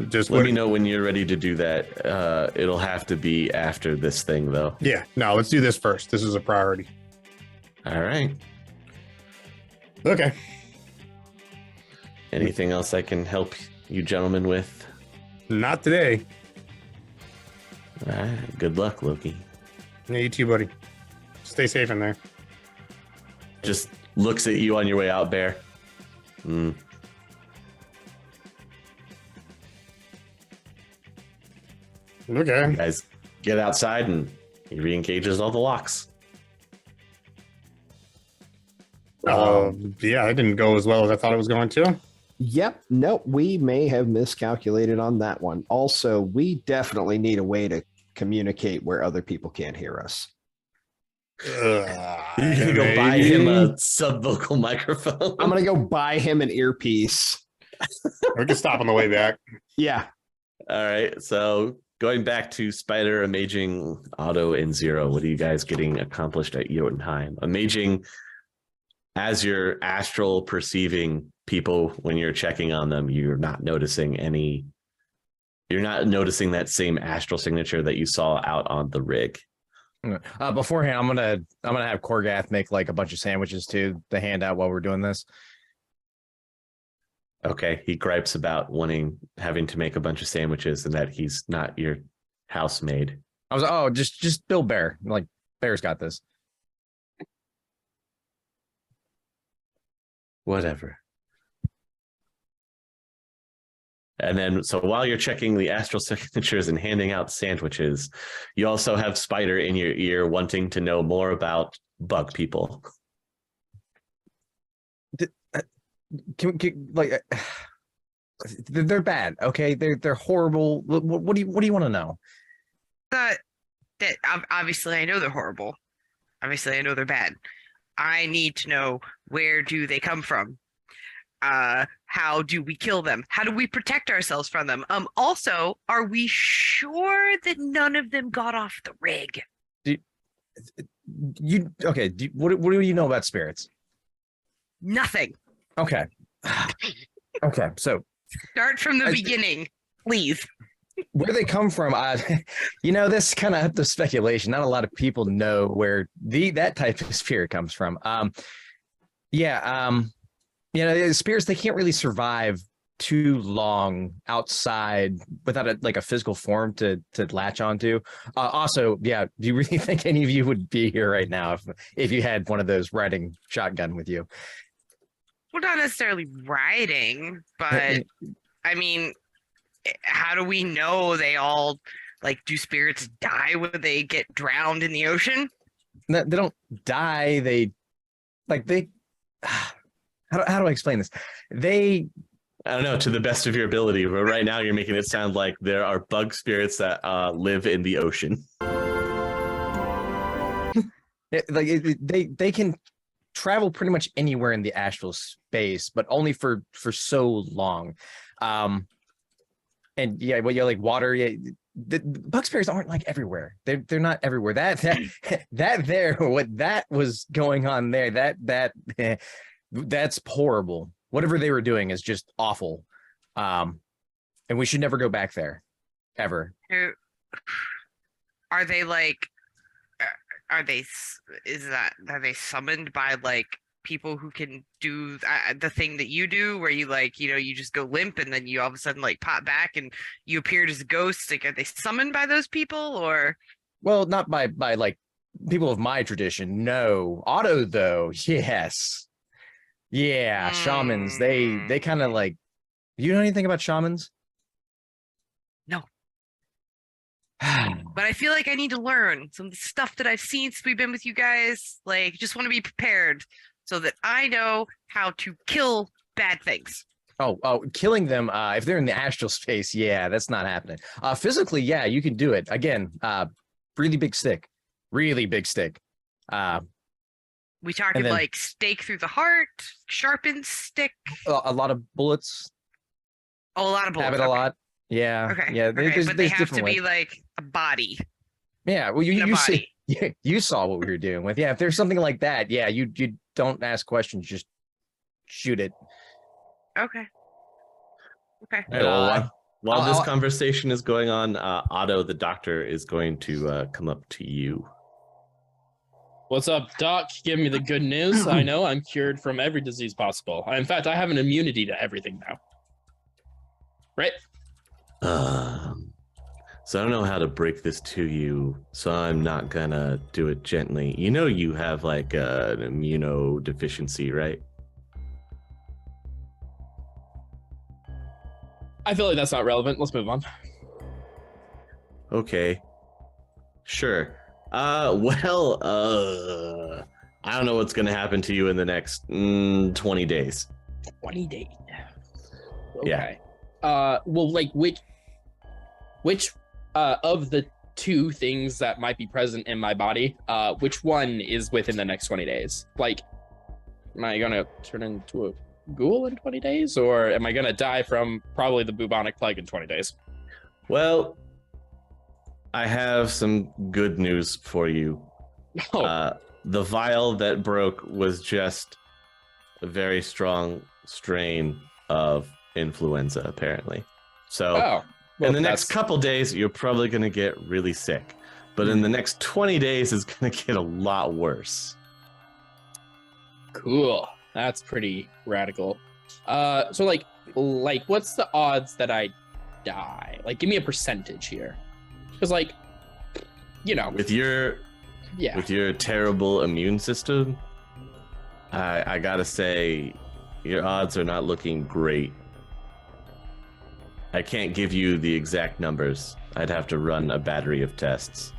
Just Let me know when you're ready to do that. It'll have to be after this thing, though. Yeah, no, let's do this first. This is a priority. All right. Okay. Anything else I can help you gentlemen with? Not today. All right. Good luck, Loki. Yeah, you too, buddy. Stay safe in there. Just looks at you on your way out, Bear. Okay. You guys get outside and he re-engages all the locks. Yeah, it didn't go as well as I thought it was going to. Yep. Nope. We may have miscalculated on that one. Also, we definitely need a way to communicate where other people can't hear us. You can go buy him a sub-vocal microphone. I'm going to go buy him an earpiece. We can stop on the way back. Yeah. All right. So going back to Spider, Amaging, Auto, and Zero, what are you guys getting accomplished at Jotunheim? Amaging, as you're astral perceiving people when you're checking on them, you're not noticing that same astral signature that you saw out on the rig. Beforehand, I'm gonna have Korgath make like a bunch of sandwiches too to hand out while we're doing this. Okay, he gripes about having to make a bunch of sandwiches and that he's not your housemaid. I was just Bill Bear, like Bear's got this. Whatever. And then, so while you're checking the astral signatures and handing out sandwiches, you also have Spider in your ear wanting to know more about bug people. They're bad. Okay, they're horrible. What do you want to know? That obviously I know they're horrible. Obviously I know they're bad. I need to know, where do they come from? How do we kill them? How do we protect ourselves from them? Also, are we sure that none of them got off the rig? What do you know about spirits? Nothing. Okay. Okay, so Start from the beginning, please. where they come from, this kind of up to speculation. Not a lot of people know where that type of spirit comes from. Spirits, they can't really survive too long outside without a physical form to latch onto. Also, do you really think any of you would be here right now if you had one of those riding shotgun with you? Well, not necessarily riding, but I mean, how do we know they all, do spirits die when they get drowned in the ocean? They don't die. How do I explain this? I don't know, to the best of your ability, but right now you're making it sound like there are bug spirits that live in the ocean. They can travel pretty much anywhere in the astral space, but only for so long. Water. Yeah, the bug spirits aren't everywhere. They're not everywhere. What that was going on there. That's horrible. Whatever they were doing is just awful. And we should never go back there, ever. Are they are they summoned by people who can do the thing that you do, where you you just go limp and then you all of a sudden pop back and you appeared as a ghost? Are they summoned by those people, or? Well, not by people of my tradition. No. Otto, though, yes. Yeah, shamans. They kind of you know anything about shamans? No. But I feel like I need to learn some of the stuff that I've seen since we've been with you guys. Just want to be prepared so that I know how to kill bad things. Oh, killing them, if they're in the astral space, yeah, that's not happening. Physically, yeah, you can do it. Again, really big stick. Really big stick. We talking stake through the heart, sharpened stick? A lot of bullets. Oh, a lot of bullets. Have it a lot. Yeah. Okay. Yeah. But they have to be a body. Yeah. Well, you saw what we were doing with. Yeah. If there's something like that, yeah, you don't ask questions, just shoot it. Okay. While this conversation is going on, Otto, the doctor, is going to come up to you. What's up, Doc? Give me the good news. I know I'm cured from every disease possible. In fact, I have an immunity to everything now. Right? So I don't know how to break this to you, so I'm not gonna do it gently. You know you have an immunodeficiency, right? I feel like that's not relevant. Let's move on. Okay. Sure. I don't know what's gonna happen to you in the next 20 days. 20 days. Okay. Yeah. Which of the two things that might be present in my body, which one is within the next 20 days? Am I gonna turn into a ghoul in 20 days, or am I gonna die from probably the bubonic plague in 20 days? Well, I have some good news for you. The vial that broke was just a very strong strain of influenza, apparently. So in the next couple days, you're probably going to get really sick. But in the next 20 days, it's going to get a lot worse. Cool. That's pretty radical. So what's the odds that I die? Give me a percentage here. Because with your terrible immune system, I gotta say Your odds are not looking great. I can't give you the exact numbers. I'd have to run a battery of tests.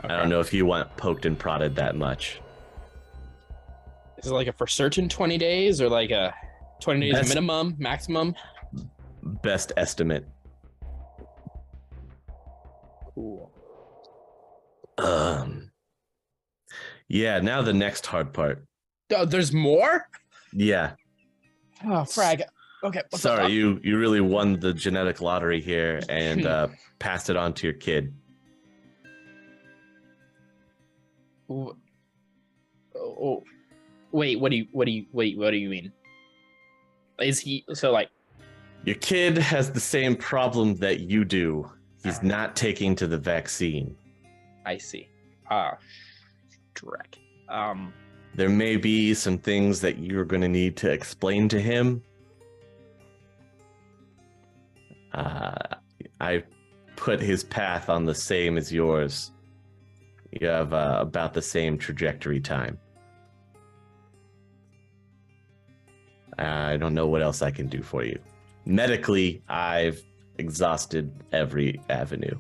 Okay. I don't know if you want poked and prodded that much. Is it like a for certain 20 days or like a 20 days Best- minimum, maximum? Best estimate. Cool. Yeah, now the next hard part. Oh, there's more? Yeah. Oh, frag. Okay. What's Sorry, up? you really won the genetic lottery here and passed it on to your kid. Oh, wait. What do you mean? Is he so like? Your kid has the same problem that you do. He's not taking to the vaccine. I see. Drek. There may be some things that you're going to need to explain to him. I put his path on the same as yours. You have about the same trajectory time. I don't know what else I can do for you. Medically, I've exhausted every avenue.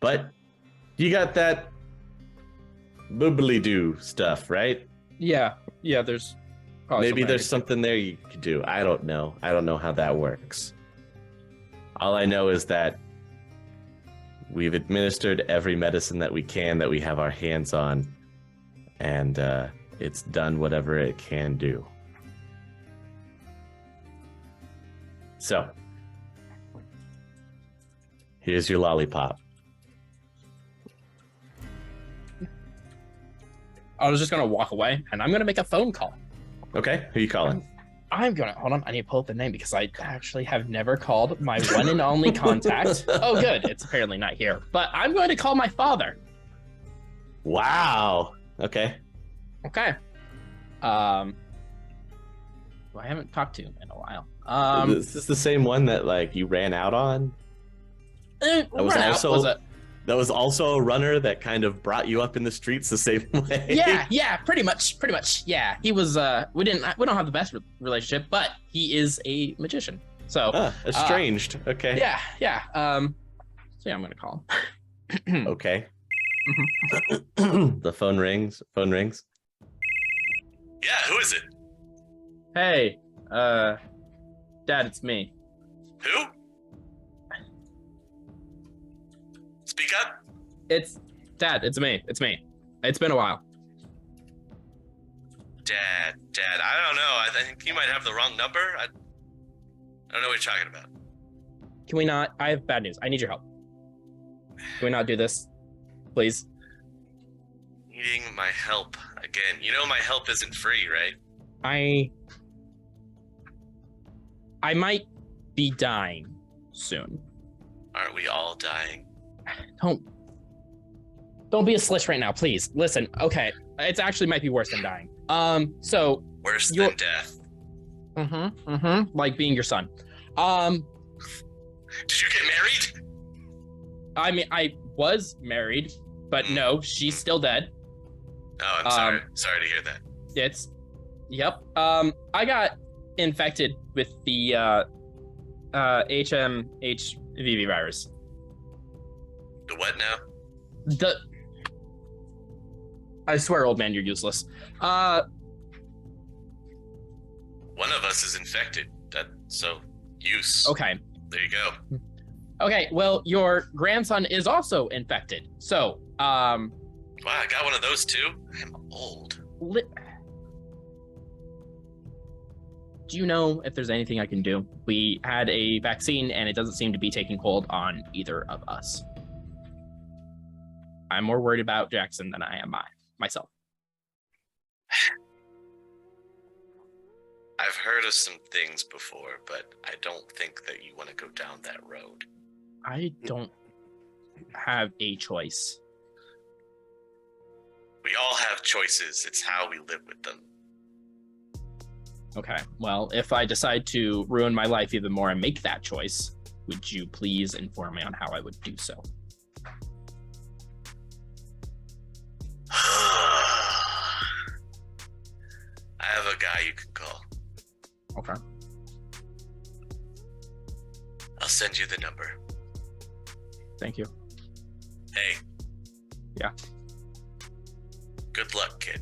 But you got that boobly-doo stuff, right? Yeah. There's probably Maybe there's something there you could do. I don't know. I don't know how that works. All I know is that we've administered every medicine that we can that we have our hands on, and it's done whatever it can do. So, here's your lollipop. I was just gonna walk away, and I'm gonna make a phone call. Okay, who you calling? I'm gonna hold on. I need to pull up the name because I actually have never called my one and only contact. Oh, good. It's apparently not here. But I'm going to call my father. Wow. Okay. Okay. Who I haven't talked to in a while. Is this the same one that like you ran out on? That That was also a runner that kind of brought you up in the streets the same way. Yeah, pretty much. Yeah, he was. We don't have the best relationship, but he is a magician. So estranged. Okay. Yeah. So yeah, I'm gonna call him. Okay. The phone rings. Yeah, who is it? Hey, Dad, it's me. Who? Speak up. It's Dad. It's me. It's been a while. Dad, I don't know. I think you might have the wrong number. I don't know what you're talking about. Can we not? I have bad news. I need your help. Can we not do this, please? Needing my help again. You know my help isn't free, right? I might be dying soon. Aren't we all dying? Don't be a slish right now, please. Listen, okay. It's actually might be worse than dying. So Worse than death. like being your son. Did you get married? I mean, I was married, but no, she's still dead. Oh, I'm sorry. Sorry to hear that. Yep. I got infected with the HMHVV virus. The what now? I swear, old man, you're useless. One of us is infected. So use. Okay. There you go. Okay, well, your grandson is also infected. So, Wow, I got one of those too. I'm old. Do you know if there's anything I can do? We had a vaccine and it doesn't seem to be taking hold on either of us. I'm more worried about Jackson than I am myself. I've heard of some things before, but I don't think that you want to go down that road. I don't have a choice. We all have choices. It's how we live with them. Okay, well, if I decide to ruin my life even more and make that choice, would you please inform me on how I would do so? you can call. Okay. I'll send you the number. Thank you. Hey. Yeah. Good luck, kid.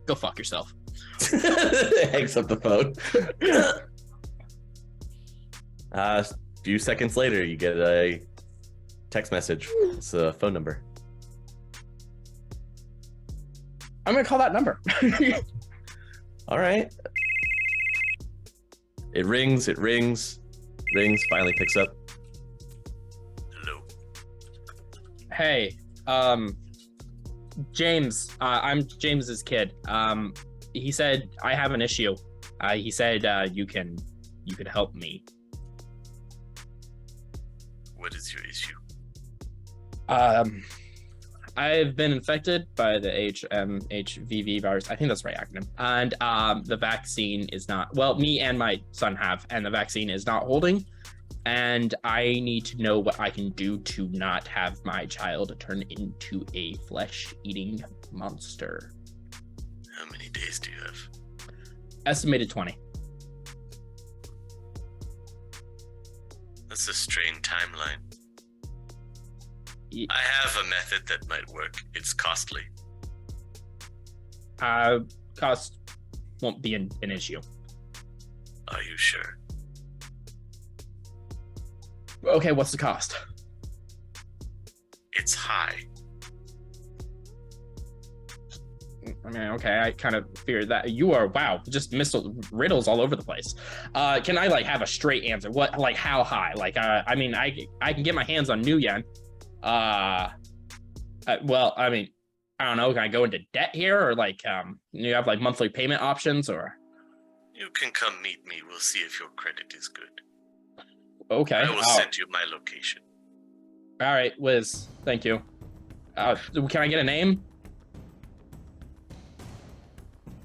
Go fuck yourself. Hangs up the phone. A few seconds later, you get a text message. It's a phone number. I'm gonna call that number. All right. It rings, finally picks up. Hello. Hey, James, I'm James's kid. He said I have an issue. He said you can help me. What is your issue? I've been infected by the HMHVV virus. I think that's the right acronym. And the vaccine is not, well, me and my son have, and the vaccine is not holding. And I need to know what I can do to not have my child turn into a flesh-eating monster. How many days do you have? Estimated 20. That's a strained timeline. Ye- I have a method that might work. It's costly. Cost won't be an issue. Are you sure? Okay, what's the cost? It's high. I mean, okay, I kind of feared that. You are, wow, just riddles all over the place. Can I like have a straight answer? What, like how high? Like, I mean, I can get my hands on New Yen. Well, I mean, I don't know. Can I go into debt here, or like, you have like monthly payment options, or? You can come meet me. We'll see if your credit is good. Okay. I will send you my location. All right, Wiz. Thank you. Can I get a name?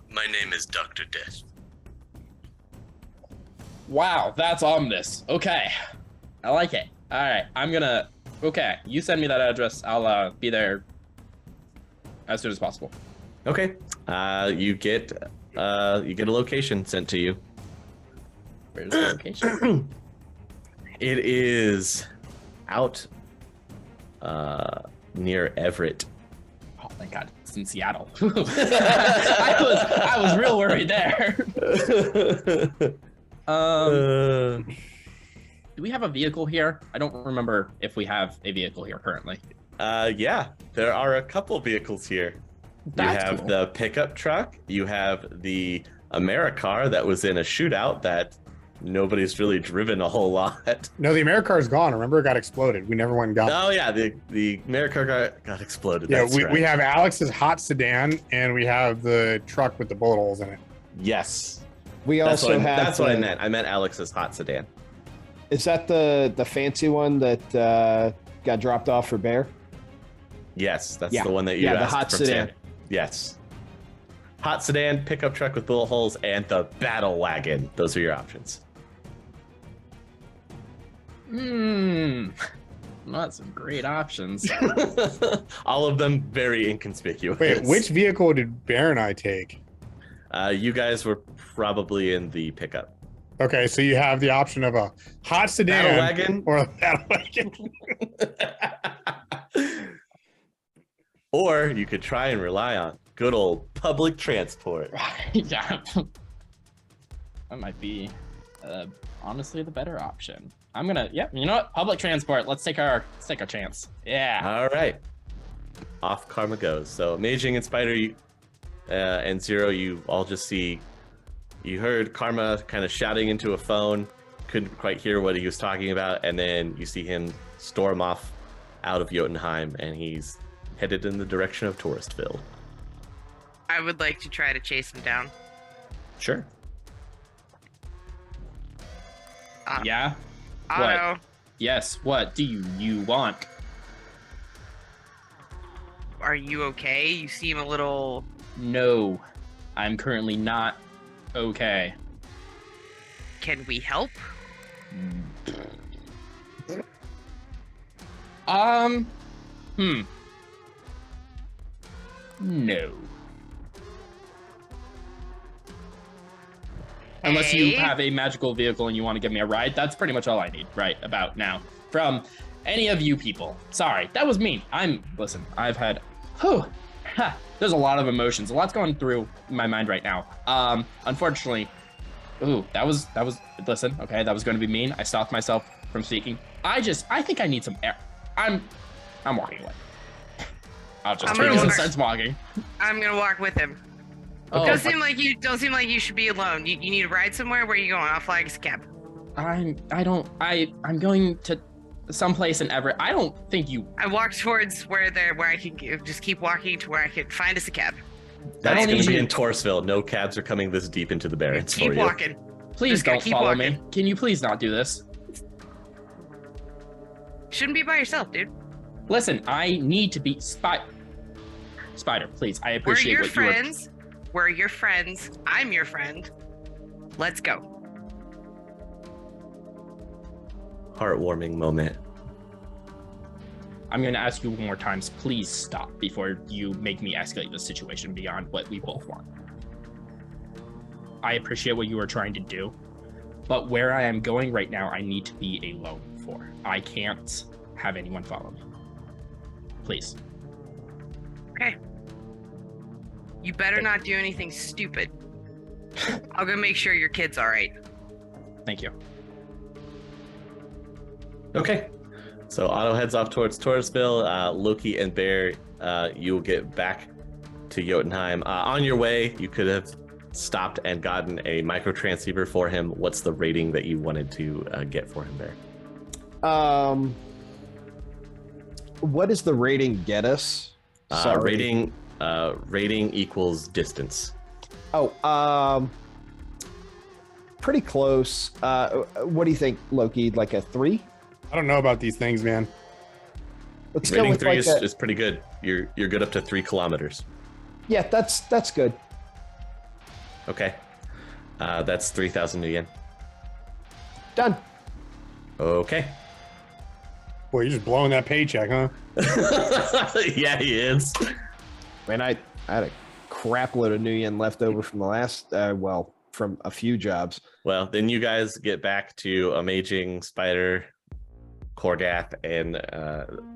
My name is Dr. Death. Wow, that's ominous. Okay, I like it. All right, I'm gonna. Okay, you send me that address. I'll be there as soon as possible. Okay. You get a location sent to you. Where's the location? It is out near Everett. Oh, thank God, it's in Seattle. I was real worried there. Do we have a vehicle here? I don't remember if we have a vehicle here currently. Yeah, there are a couple vehicles here. That's you have cool. the pickup truck. You have the Americar that was in a shootout that nobody's really driven a whole lot. No, the Americar's gone. Remember, it got exploded. We never went and got it. Oh yeah, the Americar got exploded. Yeah, That's we right. have Alex's hot sedan, and we have the truck with the bullet holes in it. Yes, We that's also what have. that's what I meant. I meant Alex's hot sedan. Is that the fancy one that got dropped off for Bear? Yes, that's Yeah. the one that you Yeah, the asked hot from sedan. Sam. Yes. Hot sedan, pickup truck with bullet holes, and the battle wagon. Those are your options. Not some great options. All of them very inconspicuous. Wait, which vehicle did Bear and I take? You guys were probably in the pickup. Okay, so you have the option of a hot sedan Battle wagon? or a battle wagon. Or you could try and rely on good old public transport. Yeah. That might be honestly the better option. I'm gonna, yeah, you know what? Public transport. Let's take our chance. Yeah. All right. Off Karma goes. So Amaging and Spider and Zero, you all just see, you heard Karma kind of shouting into a phone, couldn't quite hear what he was talking about, and then you see him storm off out of Jotunheim, and he's headed in the direction of Touristville. I would like to try to chase him down. Sure. Yeah. Otto, Yes. What do you want? are you okay? You seem a little. No, I'm currently not okay. Can we help? No. Unless you Okay. have a magical vehicle and you want to give me a ride, that's pretty much all I need right about now from any of you people. Sorry, that was mean. Listen, I've had, there's a lot of emotions. A lot's going through my mind right now. Unfortunately, that was, listen, okay, that was going to be mean. I stopped myself from speaking. I think I need some air. I'm walking away. I'll just I'm turn gonna and walk. sense walking. I'm gonna walk with him. Oh, Don't seem like you should be alone. You need to ride somewhere. Where are you going? I'll flag us a cab. I'm going to someplace in Everett. I don't think you. I walk towards where I can just keep walking to where I can find us a cab. That's don't going need to be you- in Torresville. No cabs are coming this deep into the Barrens for Keep you. walking. Please Just gotta don't keep follow me. walking. Can you please not do this? Shouldn't be by yourself, dude. Listen, I need to be Spider, please. I We're appreciate your what you are. friends. We're your friends. I'm your friend. Let's go. Heartwarming moment. I'm going to ask you one more time. Please stop before you make me escalate the situation beyond what we both want. I appreciate what you are trying to do, but where I am going right now, I need to be alone for. I can't have anyone follow me. Please. Okay. You better not do anything stupid. I'll go make sure your kid's all right. Thank you. Okay. So Otto heads off towards Torresville. Loki and Bear, you'll get back to Jotunheim. On your way, you could have stopped and gotten a micro transceiver for him. What's the rating that you wanted to get for him, Bear? What does the rating get us? Sorry. Rating equals distance. Oh, pretty close. What do you think, Loki? Like a 3? I don't know about these things, man. Let's go Rating with 3 like is pretty good. You're good up to 3 kilometers. Yeah, that's good. Okay. That's 3,000 new yen. Done. Okay. Boy, you're just blowing that paycheck, huh? Yeah, he is. Man, I had a crap load of new yen left over from the last, from a few jobs. Well, then you guys get back to Amaging, Spider, Korgath, and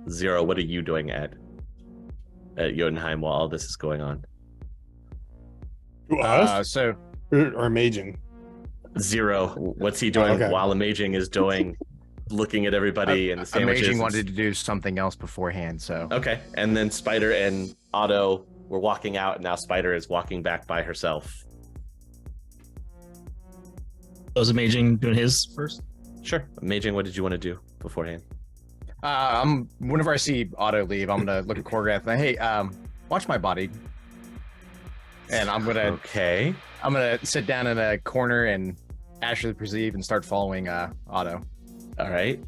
Zero. What are you doing at Jotunheim while all this is going on? To us? So Or Amaging? Zero, what's he doing okay. while Amaging is doing, looking at everybody and the sandwiches? Amaging wanted to do something else beforehand, so Okay, and then Spider and Otto were walking out, and now Spider is walking back by herself. Was Amaging doing his first? Sure. Amaging, what did you want to do beforehand? whenever I see Otto leave, I'm gonna look at Korgath and hey, watch my body. And I'm Okay. gonna sit down in a corner and actually perceive and start following Otto. All right.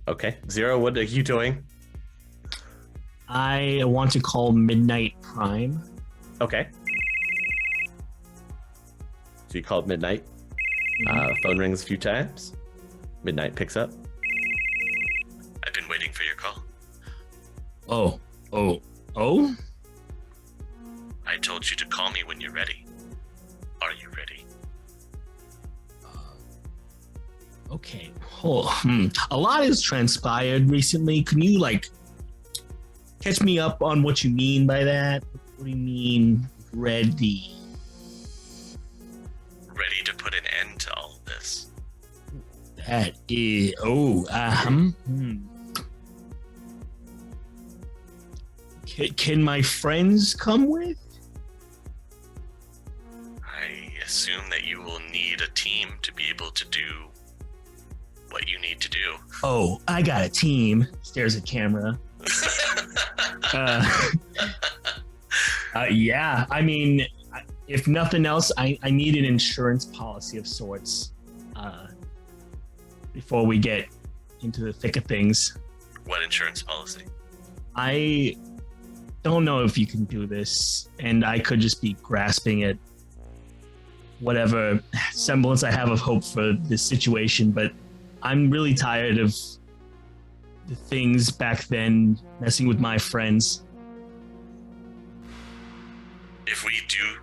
Okay. Zero, what are you doing? I want to call Midnight Prime. Okay. So you called Midnight. Phone rings a few times. Midnight picks up. I've been waiting for your call. Oh. I told you to call me when you're ready. Are you ready? Okay. A lot has transpired recently. Can you catch me up on what you mean by that? What do you mean ready? Ready to put an end to all of this. That is Can my friends come with? I assume that you will need a team to be able to do what you need to do. Oh, I got a team. Stares at camera. Yeah, I mean, if nothing else, I need an insurance policy of sorts before we get into the thick of things. What insurance policy? I don't know if you can do this, and I could just be grasping at whatever semblance I have of hope for this situation, but I'm really tired of the things back then messing with my friends. If we do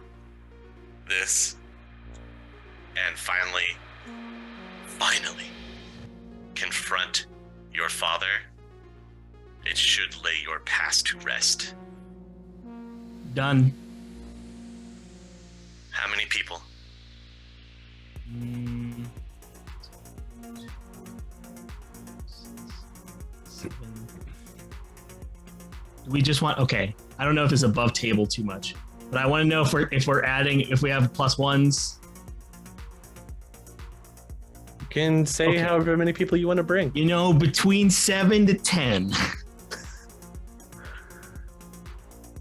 this and finally confront your father, it should lay your past to rest. Done. How many people? We just want, okay, I don't know if it's above table too much, but I want to know if we're adding, if we have plus ones. You can say Okay. however many people you want to bring. You know, between 7 to 10.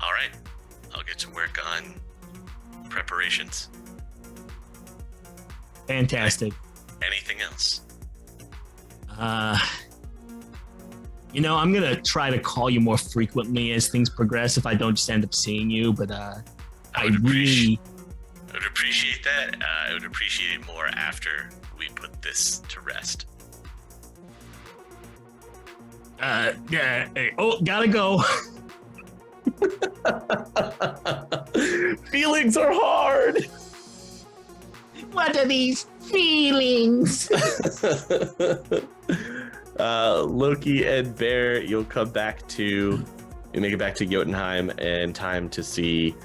All right, I'll get to work on preparations. Fantastic. Anything else? You know, I'm gonna try to call you more frequently as things progress if I don't just end up seeing you, but I would really appreciate that. I would appreciate it more after we put this to rest. gotta go. Feelings are hard. What are these feelings? Loki and Bear, you'll come back to, you make it back to Jotunheim in time to see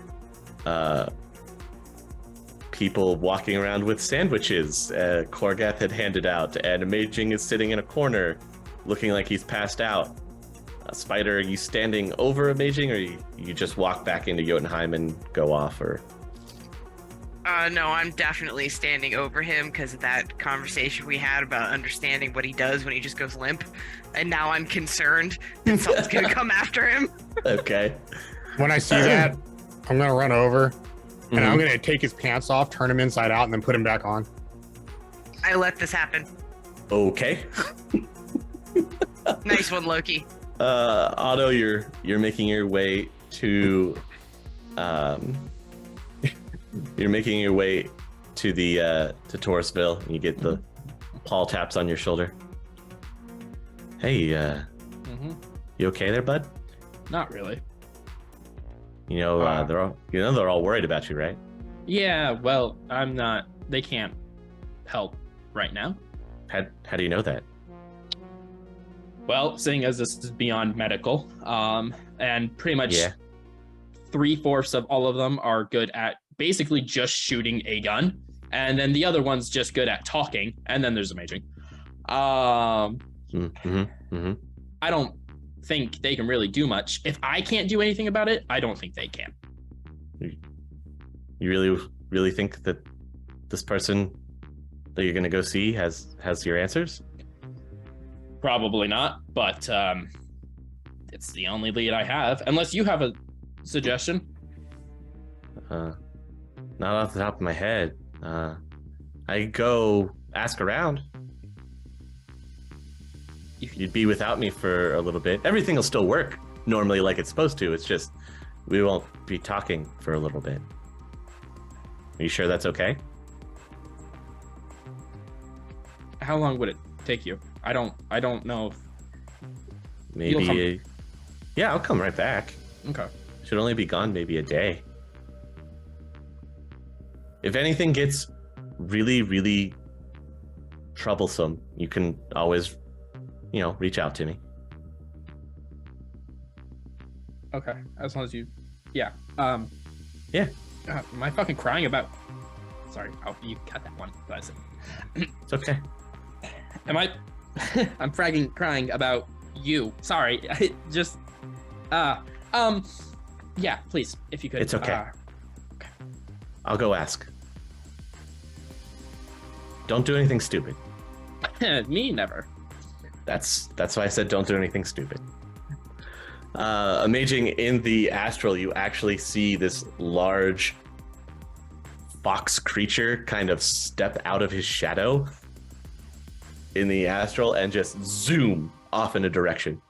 people walking around with sandwiches Korgath had handed out, and Amaging is sitting in a corner looking like he's passed out. Spider, are you standing over Amaging, or you just walk back into Jotunheim and go off? Or No, I'm definitely standing over him because of that conversation we had about understanding what he does when he just goes limp. And now I'm concerned that someone's going to come after him. Okay. When I see that, I'm gonna run over and I'm gonna take his pants off, turn him inside out, and then put him back on. I let this happen. Okay. Nice one, Loki. Otto, you're making your way to you're making your way to the to Taurusville, and you get the Paul taps on your shoulder. Hey, you okay there, bud? Not really. You know, they're all worried about you, right? Yeah, well, I'm not. They can't help right now. How do you know that? Well, seeing as this is beyond medical, and pretty much Yeah. 3/4 of all of them are good at basically just shooting a gun, and then the other one's just good at talking, and then there's Amaging. I don't think they can really do much. If I can't do anything about it, I don't think they can. You really think that this person that you're gonna go see has your answers? Probably not, but it's the only lead I have. Unless you have a suggestion. Not off the top of my head. I go ask around. You'd be without me for a little bit. Everything will still work normally like it's supposed to. It's just we won't be talking for a little bit. Are you sure that's okay? How long would it take you? I don't know if... Maybe. Yeah, I'll come right back. Okay. Should only be gone maybe a day. If anything gets really, really troublesome, you can always, reach out to me. Okay. As long as you... Yeah. Yeah. Am I fucking crying about... Sorry. Oh, you cut that one. That's it. It's okay. Am I... I'm fragging crying about you. Sorry. Just... Yeah, please, if you could. It's okay. Okay. I'll go ask. Don't do anything stupid. Me, never. That's why I said don't do anything stupid. Amaging, in the astral, you actually see this large fox creature kind of step out of his shadow in the astral and just zoom off in a direction.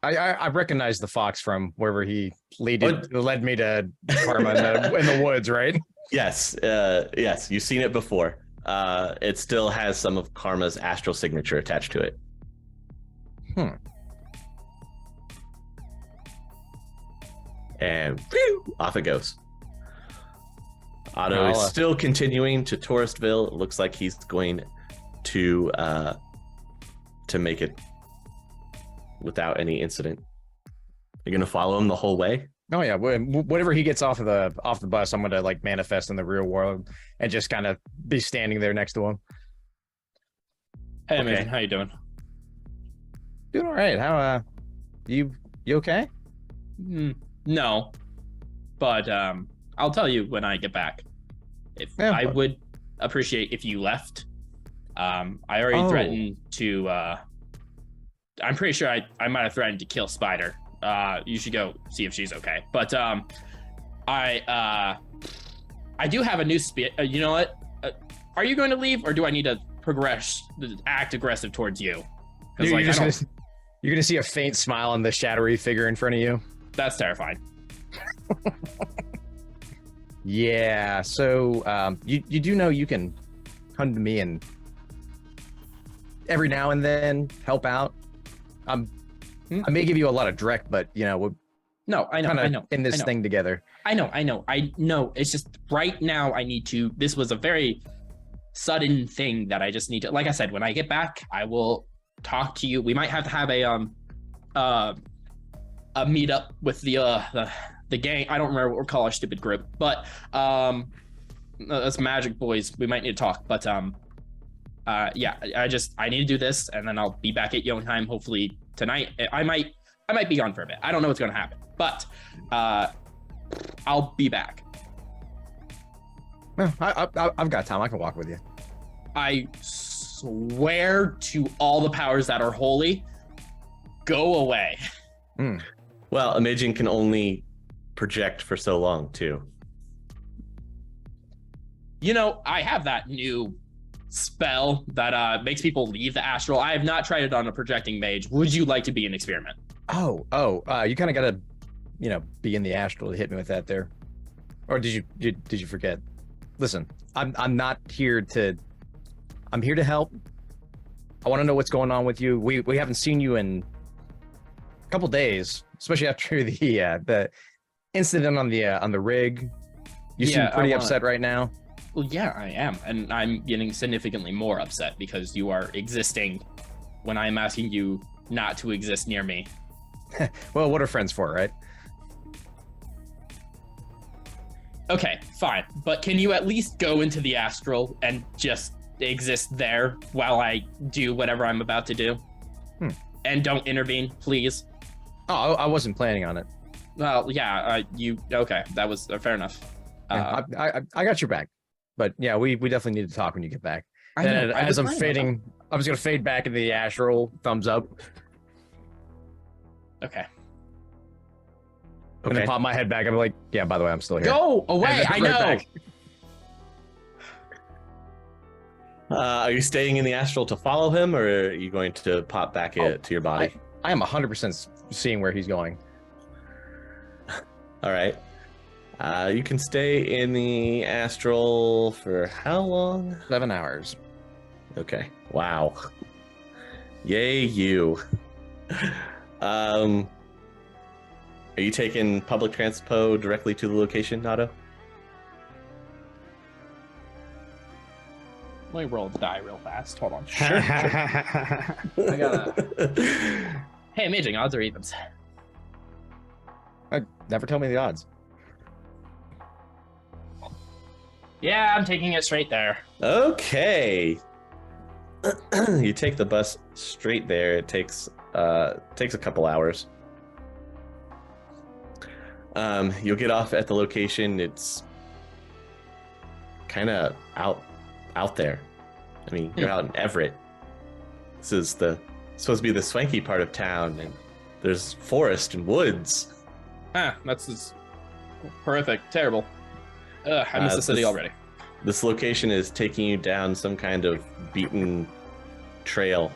I recognize the fox from wherever he led me to Karma in the woods, right? Yes, yes, you've seen it before. It still has some of Karma's astral signature attached to it. And phew, off it goes. Otto is I'll, still continuing to Touristville. It looks like he's going to make it without any incident. You're gonna follow him the whole way? Oh yeah, whatever he gets off the bus, I'm gonna like manifest in the real world and just kind of be standing there next to him. Hey, Okay. Amazing, how you doing? Doing all right. How you okay? No, but I'll tell you when I get back. If Yeah, I but- would appreciate if you left. I already threatened to. I'm pretty sure I might have threatened to kill Spider. You should go see if she's okay. But I do have a new you know what? Are you going to leave, or do I need to act aggressive towards you? Because You're gonna see a faint smile on the shadowy figure in front of you. that's terrifying. Yeah. So you do know you can come to me and every now and then help out. I may give you a lot of direct, but you know we're No, I know, kind I of know. in this I know. thing together. I know. It's just right now I need to. This was a very sudden thing that I just need to. Like I said, when I get back, I will talk to you. We might have to have a meetup with the gang. I don't remember what we'll call our stupid group, but us Magic Boys. We might need to talk. But yeah, I need to do this, and then I'll be back at Jotunheim hopefully tonight. I might be gone for a bit. I don't know what's going to happen, but I'll be back. Well, I've got time. I can walk with you. I swear to all the powers that are holy, go away. Well, Amaging can only project for so long, too. You know, I have that new spell that makes people leave the astral. I have not tried it on a projecting mage. Would you like to be an experiment? Oh, you kind of gotta, be in the astral to hit me with that there, or did you forget? Listen, I'm not here to. I'm here to help. I want to know what's going on with you. We haven't seen you in a couple days, especially after the incident on the rig. You seem pretty upset right now. Well, yeah, I am, and I'm getting significantly more upset because you are existing when I'm asking you not to exist near me. Well, what are friends for, right? Okay, fine, but can you at least go into the astral and just exist there while I do whatever I'm about to do? And don't intervene, please. Oh, I wasn't planning on it. Well, yeah, okay, that was fair enough. Yeah, I got your back, but yeah, we definitely need to talk when you get back. I know, And I as was I'm planning on fading, I was gonna fade back into the astral. Thumbs up. Okay. And then pop my head back. I'm like, yeah, by the way, I'm still here. Go away, And then I right know. back. Are you staying in the astral to follow him, or are you going to pop back to your body? I am 100% seeing where he's going. All right. You can stay in the astral for how long? 7 hours. Okay. Wow. Yay, you. Are you taking public transpo directly to the location, Otto? Let me roll the die real fast. Hold on. Sure. I gotta. Hey, Amaging, odds or evens? Never tell me the odds. Yeah, I'm taking it straight there. Okay. You take the bus straight there. It takes a couple hours. You'll get off at the location. It's kind of out there. I mean, you're out in Everett. This is supposed to be the swanky part of town, and there's forest and woods. That's just horrific, terrible. I miss the city already. This location is taking you down some kind of beaten trail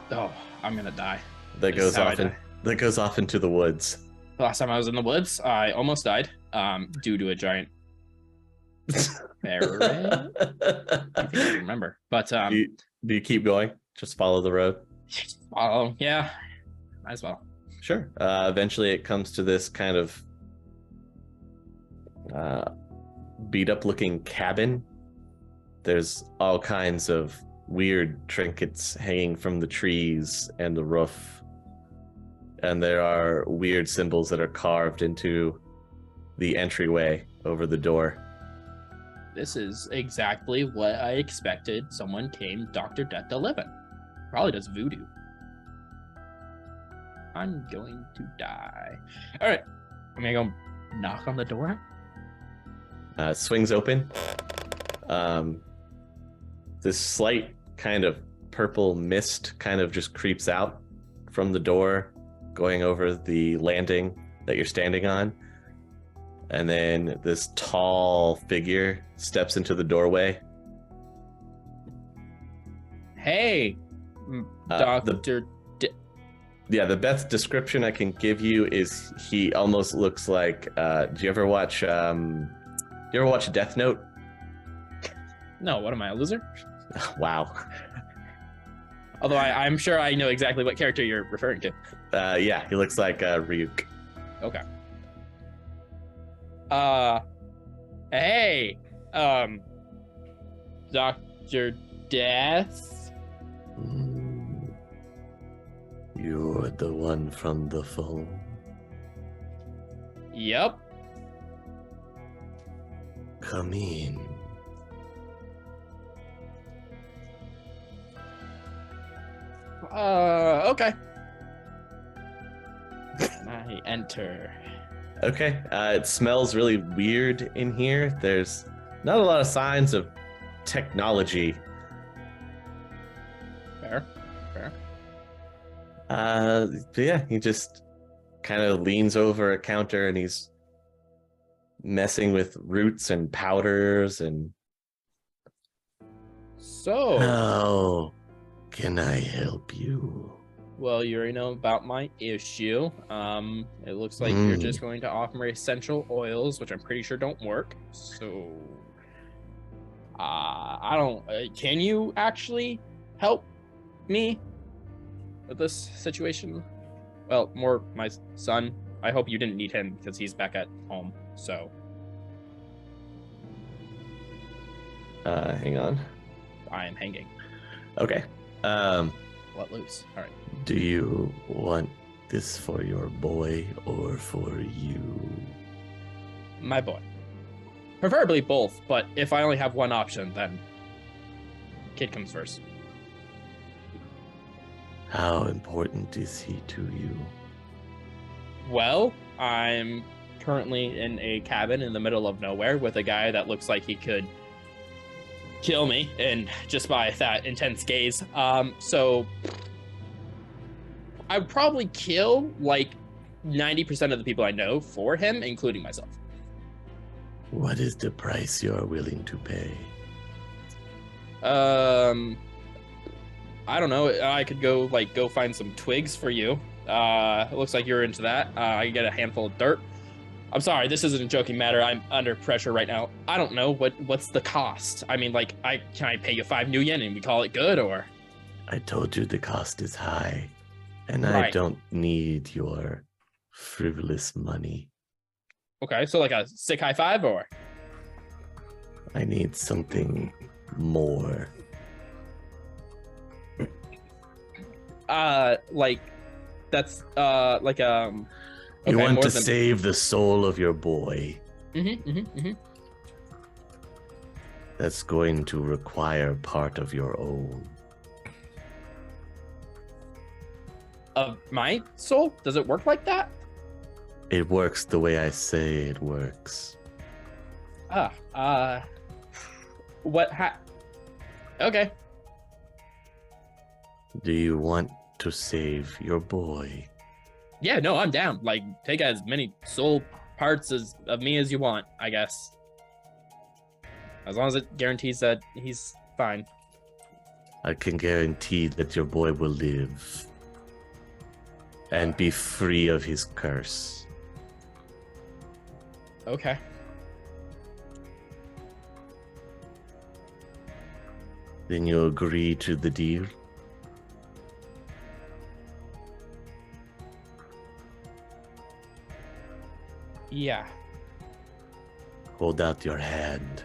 Oh, I'm gonna die. that This is how I goes off into the woods. Last time I was in the woods, I almost died due to a giant ferret. I think I remember. But do you keep going? Just follow the road? yeah, might as well. beat up looking cabin. There's all kinds of weird trinkets hanging from the trees and the roof. And there are weird symbols that are carved into the entryway over the door. This is exactly what I expected someone came Dr. Death to live in. Probably does voodoo. I'm going to die. All right. I'm going to go knock on the door. Swings open. This slight kind of purple mist kind of just creeps out from the door, going over the landing that you're standing on. And then this tall figure steps into the doorway. Hey, Dr. The best description I can give you is he almost looks like, do you ever watch Death Note? No, what am I, a loser? Wow. Although I'm sure I know exactly what character you're referring to. Yeah, he looks like Ryuk. Okay. Hey, Dr. Death? You're the one from the phone. Yep. Come in. Okay. I enter. Okay, it smells really weird in here. There's not a lot of signs of technology. Fair. But yeah, he just kind of leans over a counter and he's messing with roots and powders and... So, How can I help you? well, you already know about my issue. It looks like you're just going to offer me essential oils, which I'm pretty sure don't work. So, I don't. Can you actually help me with this situation? Well, more my son. I hope you didn't need him because he's back at home. So, Hang on. I am hanging. Okay. Let loose. All right. Do you want this for your boy or for you? My boy. Preferably both, but if I only have one option, then kid comes first. How important is he to you? Well, I'm currently in a cabin in the middle of nowhere with a guy that looks like he could kill me, and just by that intense gaze. So I would probably kill like 90% of the people I know for him, including myself. What is the price you're willing to pay? I don't know. I could go find some twigs for you. It looks like you're into that. I can get a handful of dirt. I'm sorry, this isn't a joking matter. I'm under pressure right now. I don't know what's the cost. I mean, like, can I pay you 5 new yen and we call it good, or? I told you the cost is high, and Right. I don't need your frivolous money. Okay, so like a sick high five, or? I need something more. Like, that's You okay, want more to than- save the soul of your boy. That's going to require part of your own. Of my soul? Does it work like that? It works the way I say it works. Okay. Do you want to save your boy? Yeah, no, I'm down. Like, take as many soul parts of me as you want, I guess. As long as it guarantees that he's fine. I can guarantee that your boy will live and be free of his curse. Okay. Then you agree to the deal? Yeah. Hold out your hand.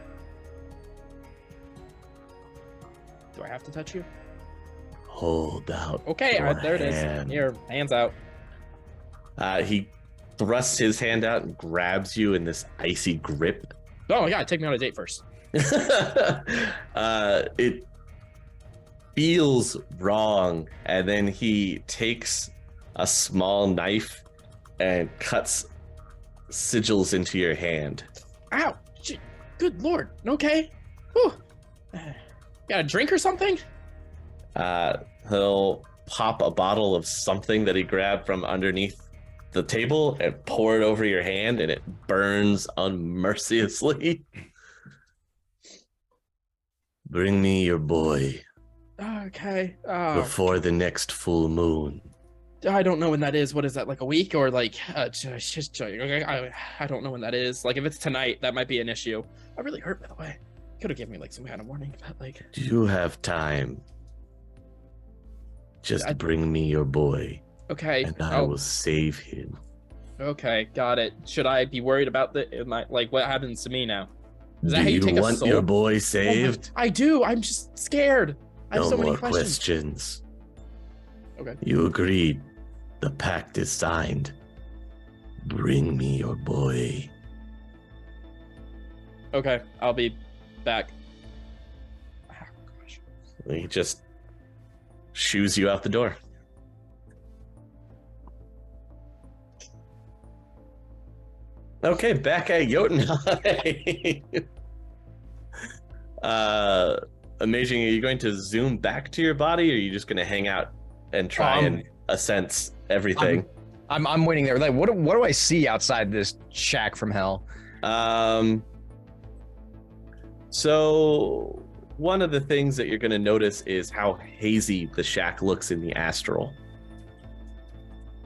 Do I have to touch you? Hold out. Okay, your there it is. hand. Here, hands out. He thrusts his hand out and grabs you in this icy grip. Oh my god, take me on a date first. It feels wrong, and then he takes a small knife and cuts sigils into your hand. Ow! Good lord. Okay. Whew. Got a drink or something? He'll pop a bottle of something that he grabbed from underneath the table and pour it over your hand, and it burns unmercilessly. Bring me your boy Okay. before the next full moon. I don't know when that is. What is that, like a week or like? I don't know when that is. Like, if it's tonight, that might be an issue. I really hurt, by the way. Could have given me like some kind of warning, but like. You have time. Just bring me your boy, Okay. and I will save him. Okay, got it. Should I be worried about like what happens to me now? Is that Do how you you take a want soul? your boy saved? I do. I'm just scared. I have No so many more questions. questions. Okay. You agreed. The pact is signed. Bring me your boy. Okay, I'll be back. Oh, gosh. He just shoos you out the door. Okay, back at Jotunheim. Amazing. Are you going to zoom back to your body, or are you just going to hang out and try and sense everything? I'm waiting there. Like, what do I see outside this shack from hell? So one of the things that you're going to notice is how hazy the shack looks in the astral.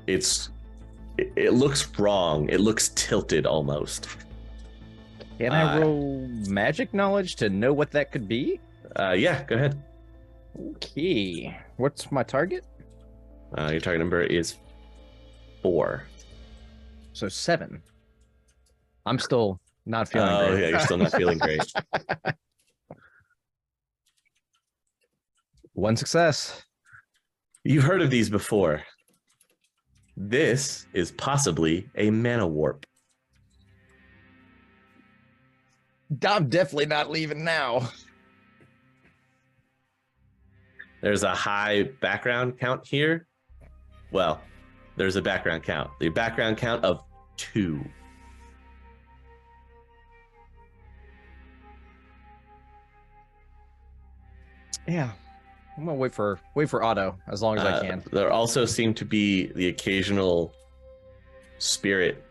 It looks wrong. It looks tilted almost. Can I roll magic knowledge to know what that could be? Yeah, go ahead. Okay. What's my target? Your target number is 4. So 7. I'm still not feeling Oh, great. yeah, you're still not feeling great. 1 success. You've heard of these before. This is possibly a mana warp. I'm definitely not leaving now. There's a high background count here. Well, there's a background count. The background count of 2. Yeah. I'm gonna wait for Otto as long as I can. There also seem to be the occasional spirit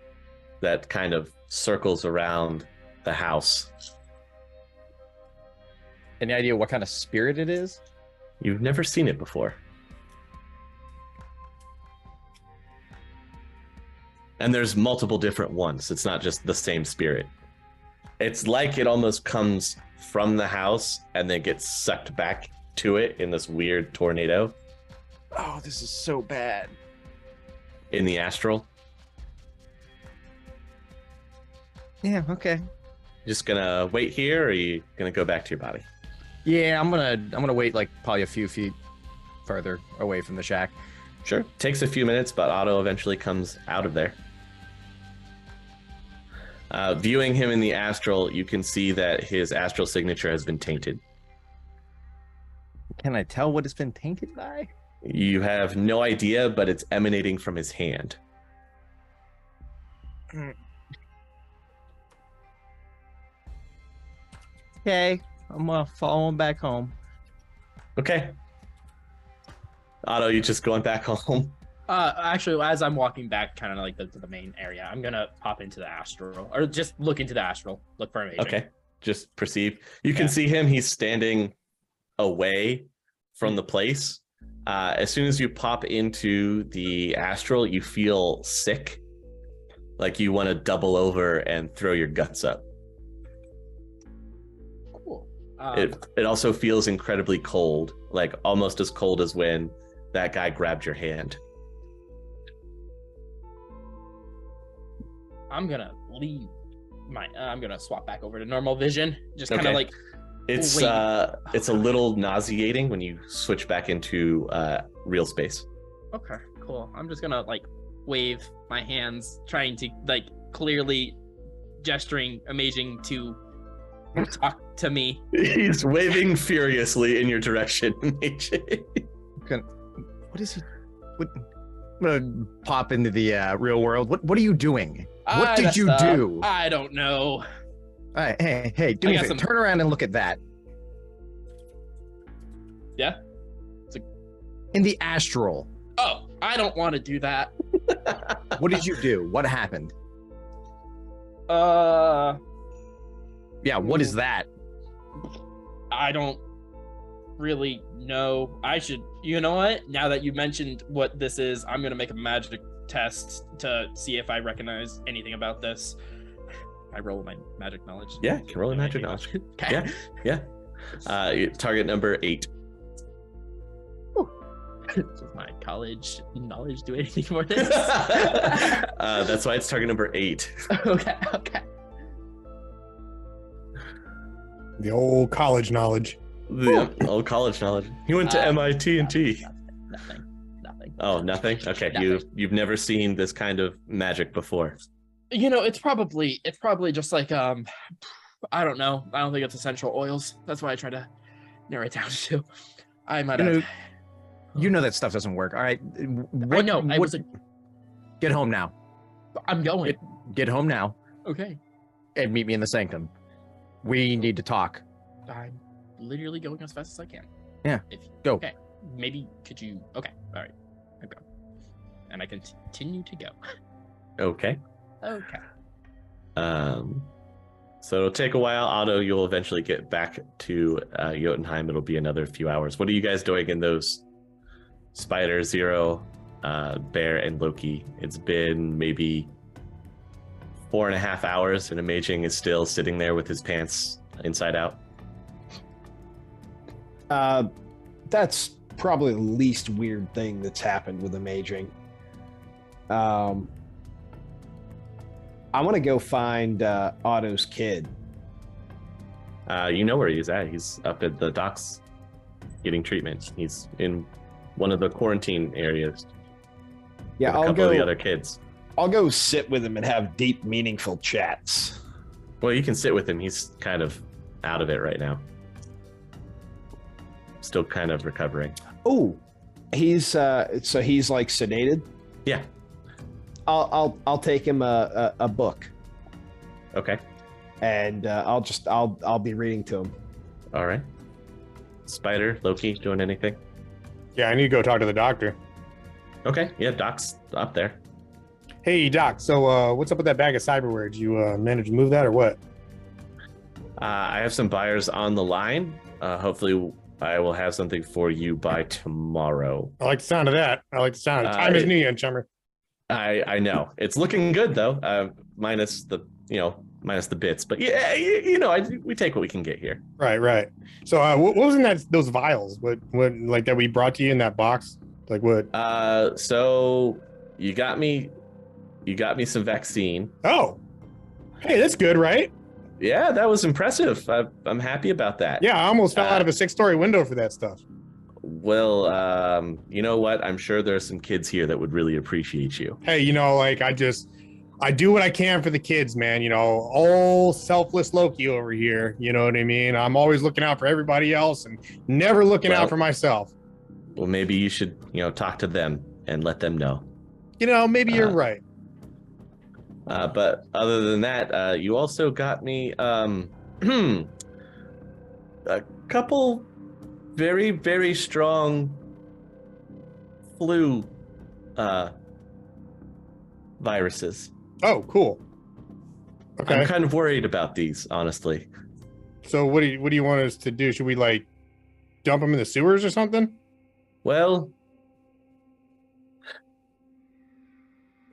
that kind of circles around the house. Any idea what kind of spirit it is? You've never seen it before. And there's multiple different ones. It's not just the same spirit. It's like it almost comes from the house and then gets sucked back to it in this weird tornado Oh, this is so bad. in the astral. Yeah, okay. Just gonna wait here, or are you gonna go back to your body? Yeah, I'm gonna wait like probably a few feet further away from the shack. Sure. Takes a few minutes, but Otto eventually comes out of there. Viewing him in the astral, you can see that his astral signature has been tainted. Can I tell what it's been tainted by? You have no idea, but it's emanating from his hand. Okay, I'm gonna follow him back home. Okay. Otto, you just going back home? Actually, as I'm walking back, kind of like to the main area, I'm gonna pop into the astral, or just look into the astral, look for Amaging. Okay. Just perceive. You can Yeah. see him. He's standing away from the place. As soon as you pop into the astral, you feel sick. Like you want to double over and throw your guts up. Cool. It also feels incredibly cold, like almost as cold as when that guy grabbed your hand. I'm gonna leave I'm gonna swap back over to normal vision. Just kind of Okay. like It's wait. it's a little nauseating when you switch back into real space. Okay, cool. I'm just gonna like wave my hands, trying to like clearly gesturing Amaging to talk to me. He's waving furiously in your direction. What is he? What, I'm gonna pop into the real world. What are you doing? What did you do? I don't know. All right, hey, do me a favor. Turn around and look at that. Yeah? In the astral. Oh, I don't want to do that. What did you do? What happened? Uh, Yeah, what is that? I don't really know. I should, you know what? Now that you mentioned what this is, I'm going to make a magic test to see if I recognize anything about this. I roll my magic knowledge. Yeah, you can roll a magic knowledge. Okay. Yeah. Target number 8. Does my college knowledge do anything for this? That's why it's target number 8. Okay. The old college knowledge. The old college knowledge. He went to MIT and T. Nothing. Oh, nothing? Okay, Nothing. you've never seen this kind of magic before. You know, it's probably just like I don't know. I don't think it's essential oils. That's why I try to narrow it down to. I might have. You know that stuff doesn't work. All right. I know. Get home now. I'm going. Get home now Okay. and meet me in the sanctum. We need to talk. I'm literally going as fast as I can. Yeah, If go. Okay. Maybe could you? Okay. All right. I'm going. And I can continue to go. Okay. Okay. So it'll take a while. Otto, you'll eventually get back to Jotunheim. It'll be another few hours. What are you guys doing in those Spider, Zero, Bear, and Loki? It's been maybe 4.5 hours, and Amaging is still sitting there with his pants inside out. That's probably the least weird thing that's happened with Amaging. I want to go find Otto's kid. You know where he's at. He's up at the docks getting treatment. He's in one of the quarantine areas. Yeah, with a I'll couple of the go. other kids. I'll go sit with him and have deep, meaningful chats. Well, you can sit with him. He's kind of out of it right now. Still kind of recovering. Oh, he's so he's like sedated. Yeah. I'll take him a book, Okay. and I'll be reading to him. All right. Spider, Loki, doing anything? Yeah, I need to go talk to the doctor. Okay. Yeah, Doc's up there. Hey, Doc. So, what's up with that bag of cyberware? Did you manage to move that or what? I have some buyers on the line. Hopefully, I will have something for you by tomorrow. I like the sound of that. I like the sound. Time is new, chummer. I know it's looking good though. Minus the bits, but yeah, we take what we can get here. Right. So, what was in those vials? What like that we brought to you in that box? Like what? So you got me some vaccine. Oh, hey, that's good, right? Yeah, that was impressive. I'm happy about that. Yeah, I almost fell out of a 6-story window for that stuff. Well, you know what? I'm sure there's some kids here that would really appreciate you. Hey, like I do what I can for the kids, man. Old selfless Loki over here. You know what I mean? I'm always looking out for everybody else and never looking out for myself. Well, maybe you should, talk to them and let them know. Maybe you're right. But other than that, you also got me a couple very, very strong flu viruses. Oh, cool. Okay. I'm kind of worried about these, honestly. So what do you want us to do? Should we like dump them in the sewers or something? Well,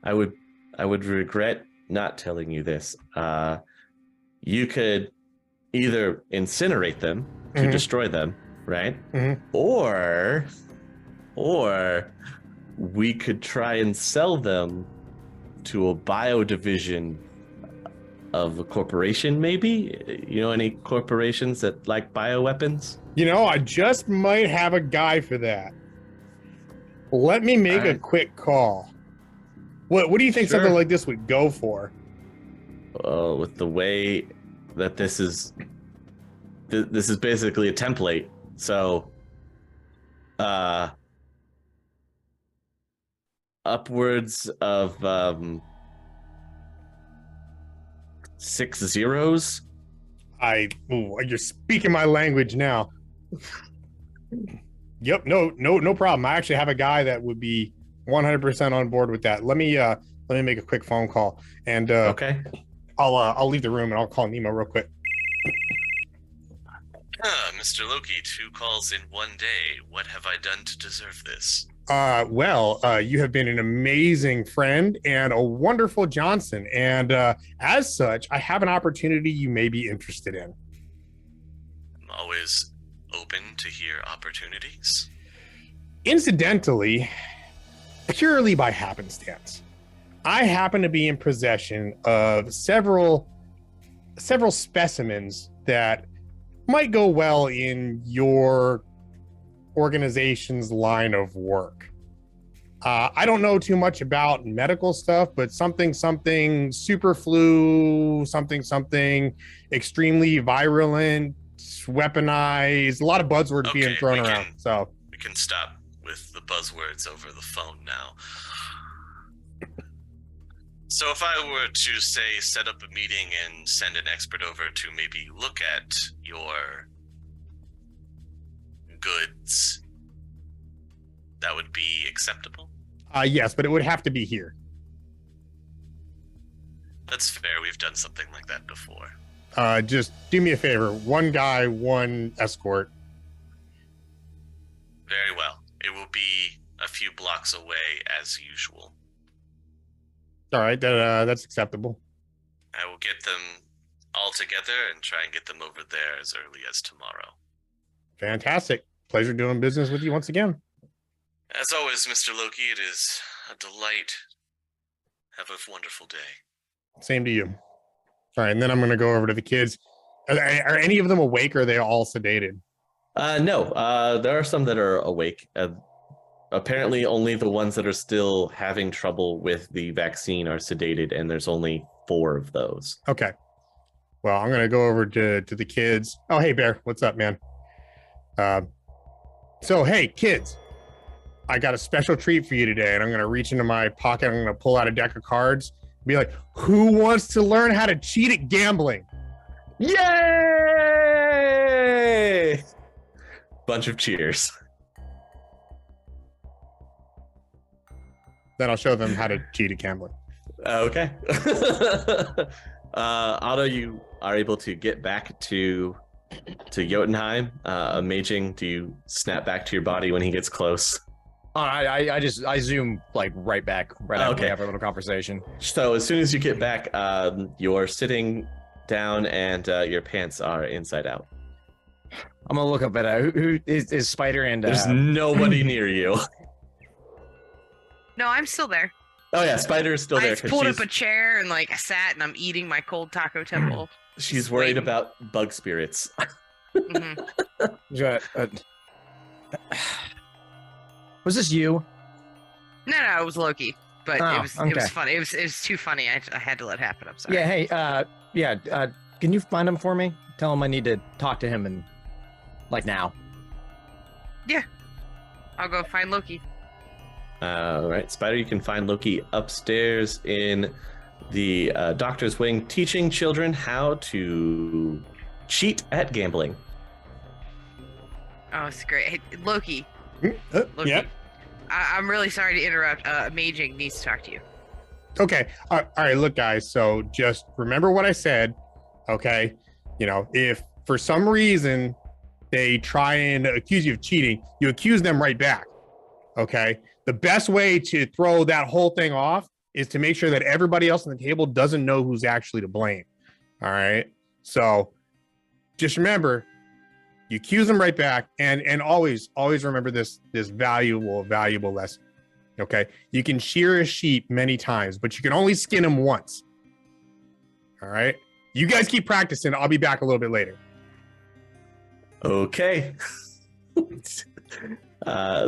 I would regret not telling you this. You could either incinerate them to destroy them, right? Or we could try and sell them to a bio division of a corporation, maybe? You know, any corporations that like bioweapons? I just might have a guy for that. Let me make a Alright. quick call. What do you think Sure. something like this would go for? With the way that this is basically a template. So, upwards of 6 zeros. You're speaking my language now. Yep, no problem. I actually have a guy that would be 100% on board with that. Let me make a quick phone call, and Okay. I'll leave the room and I'll call Nemo real quick. Mr. Loki, 2 calls in one day. What have I done to deserve this? You have been an amazing friend and a wonderful Johnson, and as such, I have an opportunity you may be interested in. I'm always open to hear opportunities. Incidentally, purely by happenstance, I happen to be in possession of several specimens that might go well in your organization's line of work. I don't know too much about medical stuff, but something super flu, something extremely virulent, weaponized, a lot of buzzwords being Okay, thrown we around. can- So We can stop with the buzzwords over the phone now. So if I were to, say, set up a meeting and send an expert over to maybe look at your goods, that would be acceptable? yes, but it would have to be here. That's fair. We've done something like that before. Just do me a favor. One guy, one escort. Very well. It will be a few blocks away as usual. All right, that's acceptable. I will get them all together and try and get them over there as early as tomorrow. Fantastic. Pleasure doing business with you once again. As always, Mr. Loki, it is a delight. Have a wonderful day. Same to you. All right, and then I'm going to go over to the kids. Are any of them awake, or are they all sedated? No, there are some that are awake. Apparently, only the ones that are still having trouble with the vaccine are sedated, and there's only 4 of those. Okay. Well, I'm going to go over to the kids. Oh, hey, Bear. What's up, man? So, hey, kids. I got a special treat for you today, and I'm going to reach into my pocket. I'm going to pull out a deck of cards. Be like, who wants to learn how to cheat at gambling? Yay! Bunch of cheers. Then I'll show them how to cheat at gambling. Okay. Otto, you are able to get back to Jotunheim. Amaging, do you snap back to your body when he gets close? I zoom like right back, right after Okay. we have a little conversation. So as soon as you get back, you're sitting down and your pants are inside out. I'm gonna look up at who is Spider and There's nobody near you. No, I'm still there. Oh yeah, Spider is still I there just pulled because up a chair and I sat and I'm eating my cold taco temple. she's worried about bug spirits. Mhm. Was this you? No, it was Loki, but Oh, it was okay. funny. It was too funny. I had to let it happen. I'm sorry. Yeah. Hey. Can you find him for me? Tell him I need to talk to him and like now. I'll go find Loki. All right, Spider, you can find Loki upstairs in the doctor's wing, teaching children how to cheat at gambling. Oh, it's great. Hey, Loki. Loki. Yeah. I'm really sorry to interrupt. Amaging needs to talk to you. Okay. All right. Look, guys. So just remember what I said. Okay. If for some reason they try and accuse you of cheating, you accuse them right back. Okay. The best way to throw that whole thing off is to make sure that everybody else on the table doesn't know who's actually to blame. All right. So just remember, you accuse them right back, and always remember this valuable lesson. Okay. You can shear a sheep many times, but you can only skin him once. All right. You guys keep practicing. I'll be back a little bit later. Okay.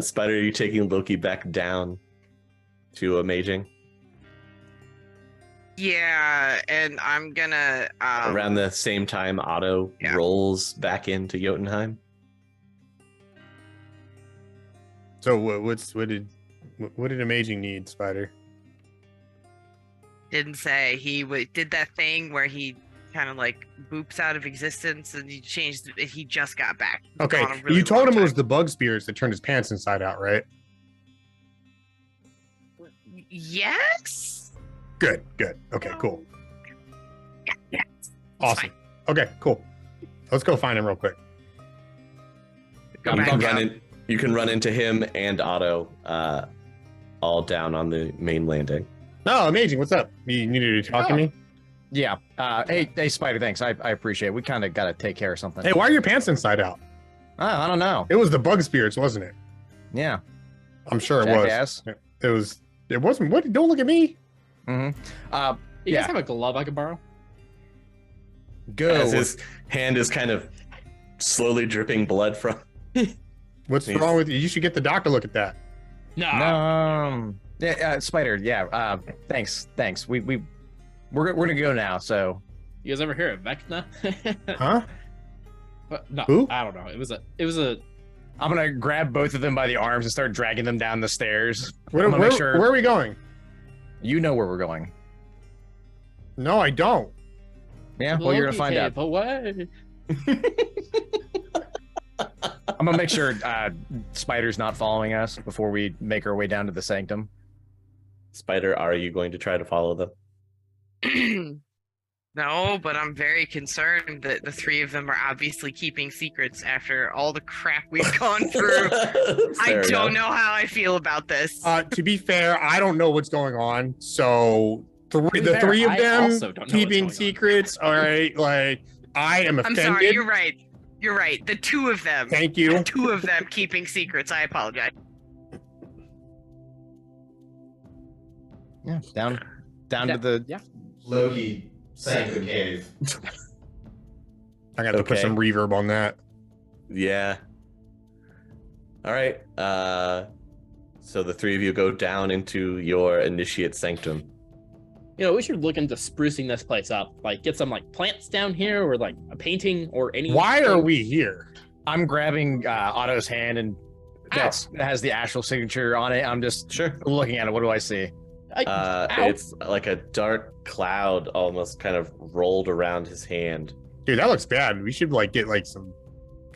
Spider, are you taking Loki back down to Amaging? Yeah, and I'm gonna Around the same time, Otto rolls back into Jotunheim. So what did Amaging need, Spider? didn't say he did that thing where he kind of like boops out of existence and he changed. He just got back. He's Okay, gone a really you told long him it was time. the bug spirits that turned his pants inside out, right? Yes. Good. Okay, cool. Yeah. Awesome. Okay, cool. Let's go find him real quick. Go You back can, down. you can run into him and Otto all down on the main landing. No, Amazing. What's up? You needed to talk to me? Yeah. Hey, Spider. Thanks. I appreciate it. We kind of got to take care of something. Hey, why are your pants inside out? I don't know. It was the bug spirits, wasn't it? Yeah. I'm sure it Jackass. was. It wasn't. What? Don't look at me. Mm-hmm. You Yeah. guys have a glove I could borrow? Go. As his hand is kind of slowly dripping blood from. What's wrong with you? You should get the doctor to look at that. No. Yeah, Spider. Yeah. Thanks. We're gonna go now. So. You guys ever hear of Vecna? Huh? What? No, Who? I don't know. It was a. I'm gonna grab both of them by the arms and start dragging them down the stairs. Where I'm gonna make sure are we going? you know where we're going. No, I don't. Yeah. Well, you're gonna find out. Away. I'm gonna make sure Spider's not following us before we make our way down to the sanctum. Spider, are you going to try to follow them? No, but I'm very concerned that the three of them are obviously keeping secrets after all the crap we've gone through. I don't know how I feel about this. To be fair, I don't know what's going on. So the fair, three of I them also don't know what's keeping going on. secrets. All right, like I am I'm offended. sorry, you're right. You're right. The two of them. Thank you. The two of them keeping secrets. I apologize. Yeah. Down to the. Yeah. Loki sank the cave. I got to put Okay. some reverb on that. Yeah. All right. So the three of you go down into your initiate sanctum. You know, we should look into sprucing this place up. Like, get some like plants down here, or like a painting, or any. Why are we here? I'm grabbing Otto's hand and that has the actual signature on it. I'm just looking at it. What do I see? Ow. It's like a dark cloud almost kind of rolled around his hand. Dude, that looks bad. We should like get like some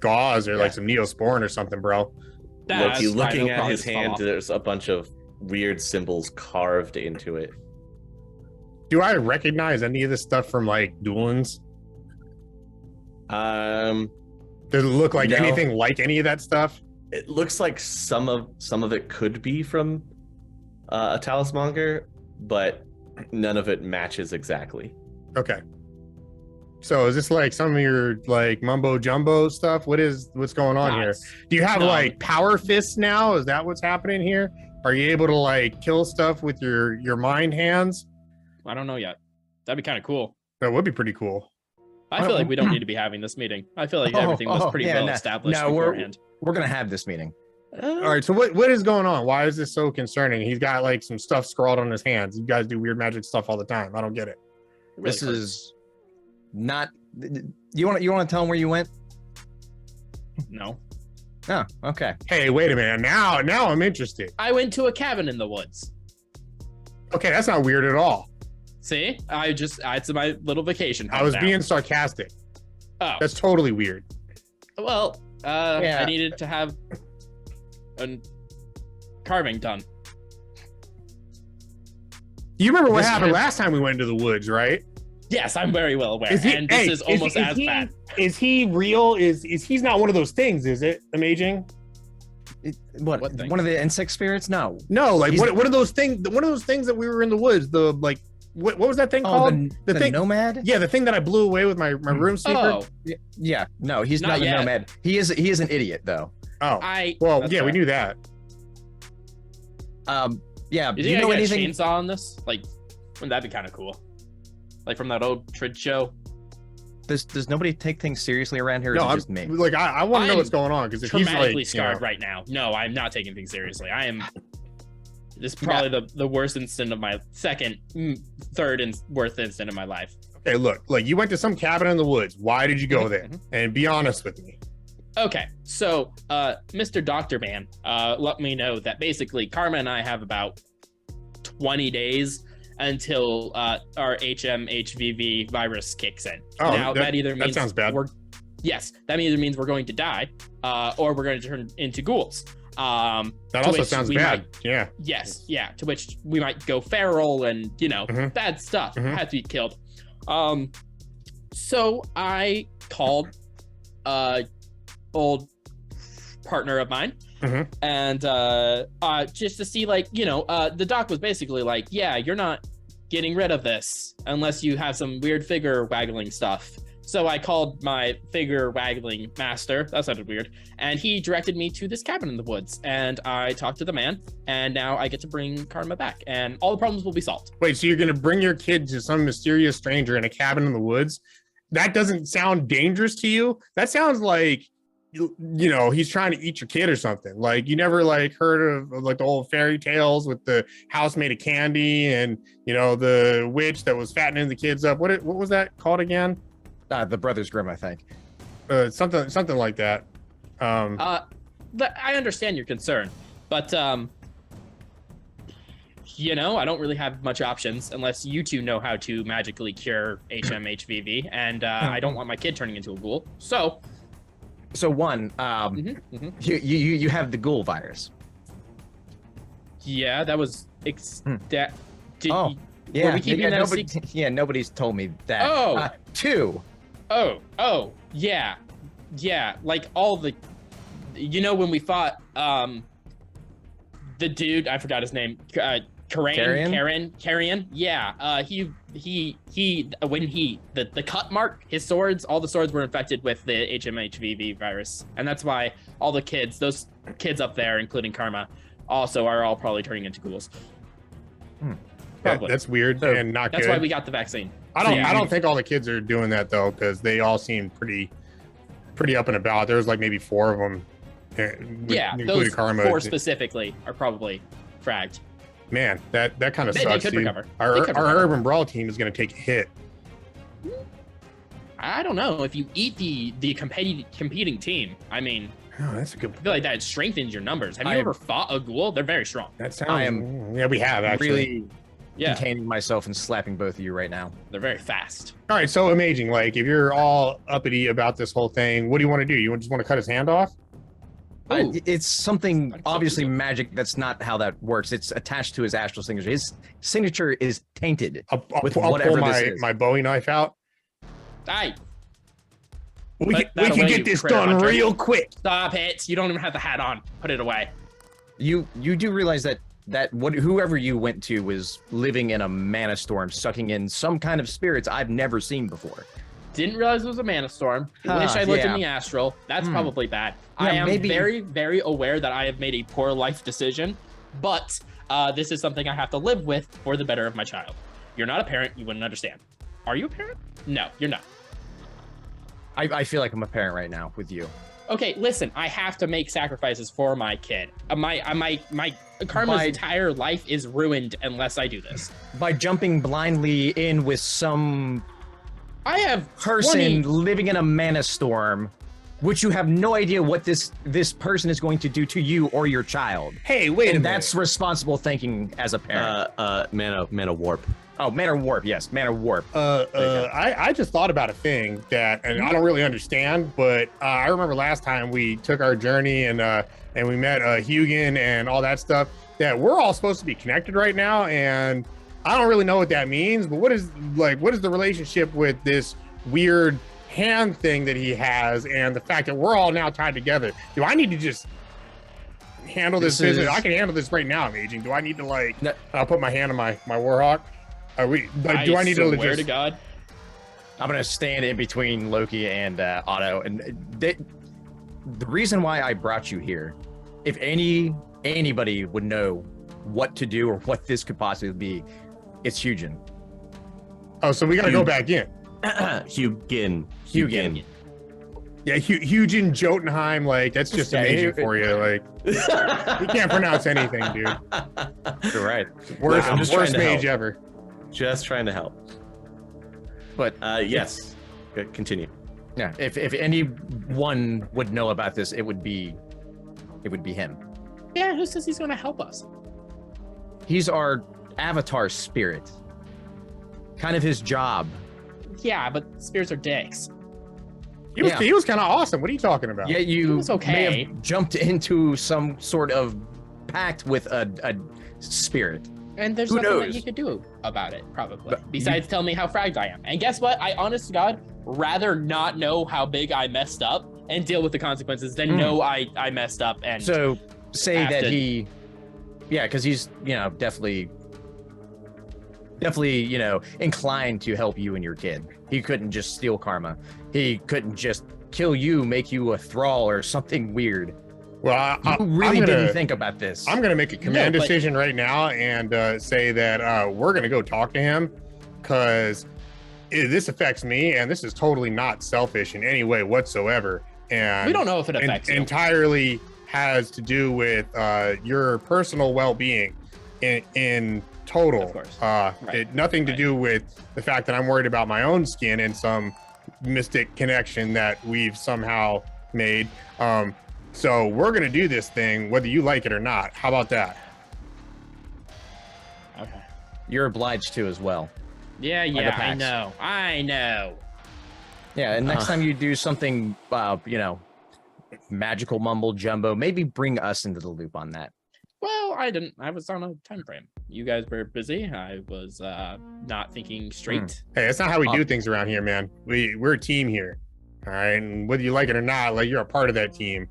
gauze or like some neosporin or something, bro. Loki, looking at his hand. hand, there's a bunch of weird symbols carved into it. Do I recognize any of this stuff from like Duelins? Does it look like No. anything like any of that stuff? It looks like some of it could be from a talismonger, but none of it matches exactly. Okay. So is this like some of your like mumbo jumbo stuff? What's going on here? Do you have No. like power fists now? Is that what's happening here? Are you able to like kill stuff with your mind hands? I don't know yet. That'd be kind of cool. That would be pretty cool. I feel like we don't need to be having this meeting. I feel like everything was pretty well established beforehand. We're gonna have this meeting. All right, so what is going on? Why is this so concerning? He's got like some stuff scrawled on his hands. You guys do weird magic stuff all the time. I don't get it. Really This hurts. is not. You want to tell him where you went? No. Oh, okay. Hey, wait a minute. Now I'm interested. I went to a cabin in the woods. Okay, that's not weird at all. See, it's my little vacation. I was hometown. being sarcastic. Oh, That's totally weird. well, Yeah. I needed to have a carving done. You remember what This happened is- last time we went into the woods, right? Yes, I'm very well aware, Is he- and this hey, is almost as bad. Is he real? Is he's not one of those things? Is it Amaging? What? thing? One of the insect spirits? No. No, like He's- what are those things? One of those things that we were in the woods. The like, what was that thing Oh, called? the thing- nomad? Yeah, the thing that I blew away with my room secret. Oh, Yeah. No, he's Not not the yet. nomad. He is an idiot though. Oh, I. well, that's yeah, we fair. knew that. Yeah. Do Do you you know get anything? a chainsaw on this? Like, wouldn't that be kind of cool? like from that old Trid show. Does nobody take things seriously around here? Or No, is it I'm just me? like I want to know I'm what's going on because if he's Traumatically like scarred right now. No, I'm not taking things seriously. I am. This is probably the worst instant of my third and worst instant of my life. okay, look, like you went to some cabin in the woods. Why did you go there? And be honest with me. Okay, so Mr. Doctor Man let me know that basically Karma and I have about 20 days until our HMHVV virus kicks in. Oh, now that either means that sounds bad. Yes, that either means we're going to die, or we're going to turn into ghouls. That also sounds bad. Yeah. Yes, yeah. To which we might go feral and bad stuff. Have to be killed. So I called old partner of mine. And just to see, like, the doc was basically like, yeah, you're not getting rid of this unless you have some weird figure waggling stuff. So I called my figure waggling master. That sounded weird. And he directed me to this cabin in the woods. And I talked to the man. And now I get to bring Karma back. And all the problems will be solved. Wait, so you're going to bring your kid to some mysterious stranger in a cabin in the woods? That doesn't sound dangerous to you? That sounds like, he's trying to eat your kid or something. Like, you never like heard of like the old fairy tales with the house made of candy and, the witch that was fattening the kids up. What was that called again? The Brothers Grimm, I think. Something like that. I understand your concern, but I don't really have much options unless you two know how to magically cure HMHVV, and I don't want my kid turning into a ghoul. So one, you have the ghoul virus. Yeah, that was Yeah, were we keeping that nobody's told me that. Oh, two. Oh, yeah, like all the, when we fought the dude, I forgot his name, Carrion. Yeah, he when the cut mark, his swords, all the swords were infected with the HMHVV virus, and that's why all the kids, those kids up there, including Karma, also are all probably turning into ghouls. That's weird and not good. That's why we got the vaccine. I don't think all the kids are doing that though, because they all seem pretty up and about. There was like maybe 4 of them. Those Karma. 4 specifically are probably fragged. Man, that kind of sucks. They could recover. Our Urban Brawl team is going to take a hit. I don't know if you eat the competing team. I mean, that's a good. I feel like that strengthens your numbers. Have you ever fought a ghoul? They're very strong. That sounds. We have actually. Really containing myself and slapping both of you right now. They're very fast. All right, so Amaging, like if you're all uppity about this whole thing, what do you want to do? You just want to cut his hand off? It's something obviously magic. That's not how that works. It's attached to his astral signature. His signature is tainted with whatever pull this is. my Bowie knife out. Aye. We can get this done real quick. Stop it. You don't even have the hat on. Put it away. You do realize that whoever you went to was living in a mana storm, sucking in some kind of spirits I've never seen before. Didn't realize it was a mana storm. Wish I looked in the astral. That's probably bad. Yeah, I am very, very aware that I have made a poor life decision, but this is something I have to live with for the better of my child. You're not a parent. You wouldn't understand. Are you a parent? No, you're not. I feel like I'm a parent right now with you. Okay, listen, I have to make sacrifices for my kid. My Karma's entire life is ruined unless I do this. By jumping blindly in with some person living in a mana storm, which you have no idea what this person is going to do to you or your child. Hey, wait a minute. That's responsible thinking as a parent. Mana warp. Oh, mana warp. Yes, mana warp. I just thought about a thing that, and I don't really understand, but I remember last time we took our journey and we met Hugin and all that stuff, that we're all supposed to be connected right now, and I don't really know what that means. But what is the relationship with this weird hand thing that he has, and the fact that we're all now tied together? Do I need to just handle this business? I can handle this right now, Amaging. Do I need to I'll put my hand on my Warhawk? Do I need to swear to God? I'm gonna stand in between Loki and Otto, and the reason why I brought you here, if anybody would know what to do or what this could possibly be, it's Hugin. Oh, so we got to go back in. Hugin. Yeah, huge in Jotunheim. Like, that's just amazing for you. Like, you can't pronounce anything, dude. You're right. Worst, I'm just trying worst to mage help. ever. Just trying to help. But Yes. Good, continue. yeah, if anyone would know about this, it would be him. Yeah, who says he's going to help us? He's our avatar spirit. Kind of his job. Yeah, but spirits are dicks. He was kind of awesome. What are you talking about? Yeah, you was okay. may have jumped into some sort of pact with a spirit. And there's Who nothing that knows? you could do about it, probably. But Besides tell me how fragged I am. And guess what? I, honest to God, rather not know how big I messed up and deal with the consequences than know I messed up. And So say have that to- because he's, definitely, inclined to help you and your kid. He couldn't just steal karma. He couldn't just kill you, make you a thrall or something weird. Well, You really didn't think about this. I'm going to make a command No, but- decision right now and say that we're going to go talk to him because this affects me, and this is totally not selfish in any way whatsoever. And we don't know if it affects you. entirely has to do with your personal well-being in total. Of course. Nothing to Right. do with the fact that I'm worried about my own skin and some mystic connection that we've somehow made. So we're going to do this thing, whether you like it or not. How about that? Okay. You're obliged to as well. Yeah, the I packs. know. Yeah, and next time you do something, magical mumbo jumbo, maybe bring us into the loop on that. Well, I didn't. I was on a time frame. You guys were busy. I was not thinking straight. Hey, that's not how we do things around here, man. We're a team here. All right. And whether you like it or not, like, you're a part of that team,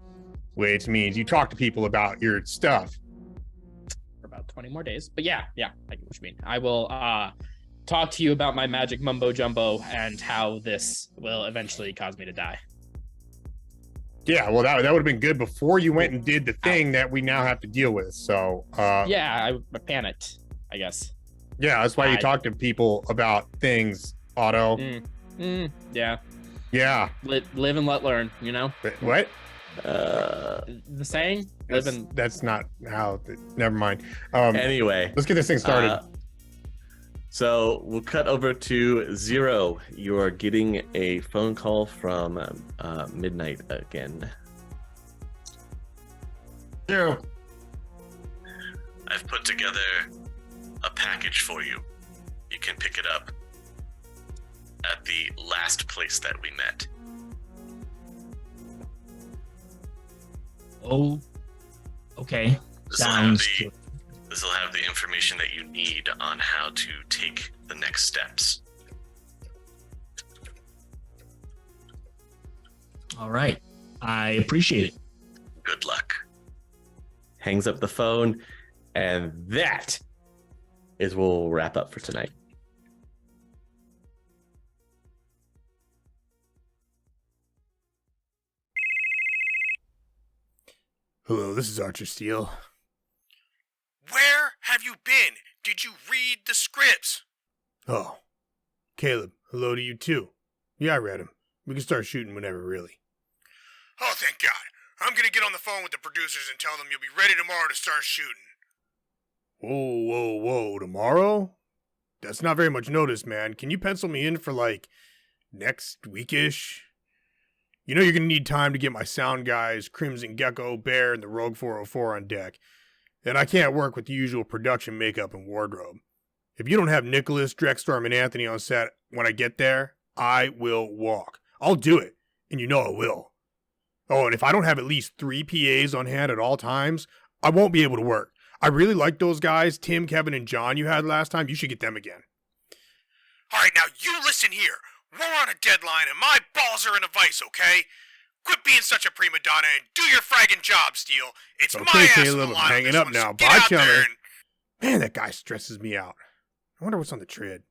which means you talk to people about your stuff. For about 20 more days. But yeah, I get what you mean. I will talk to you about my magic mumbo jumbo and how this will eventually cause me to die. Yeah, well, that would have been good before you went and did the thing that we now have to deal with. So, Yeah, I panicked, I guess. yeah, that's why you I- talk to people about things, Otto. Yeah. Yeah. Live and let learn, What? The saying? Live and That's not how. Never mind. Anyway, Let's get this thing started. So we'll cut over to Zero. You are getting a phone call from Midnight again. Yeah. I've put together a package for you. You can pick it up at the last place that we met. Oh, okay. This will Sounds have good. This will have the information that you need on how to take the next steps. All right. I appreciate it. Good luck. Hangs up the phone, and that is where we'll wrap up for tonight. Hello, this is Archer Steele. Where have you been? Did you read the scripts? Oh, Caleb, hello to you too. Yeah, I read them. We can start shooting whenever, really. Oh, thank God. I'm gonna get on the phone with the producers and tell them you'll be ready tomorrow to start shooting. Whoa, tomorrow? That's not very much notice, man. Can you pencil me in for, like, next weekish? You know you're gonna need time to get my sound guys, Crimson Gecko, Bear, and the Rogue 404 on deck. And I can't work with the usual production makeup and wardrobe. If you don't have Nicholas, Drekstorm, and Anthony on set when I get there, I will walk. I'll do it, and you know I will. Oh, and if I don't have at least 3 PAs on hand at all times, I won't be able to work. I really like those guys, Tim, Kevin, and John you had last time. You should get them again. All right, now you listen here. We're on a deadline and my balls are in a vice, okay? Quit being such a prima donna and do your fragging job, Steele. It's Okay, my ass on Caleb, the I'm line on hanging this up one, now. so get Bye, out there Chandler. and- Man, that guy stresses me out. I wonder what's on the trid.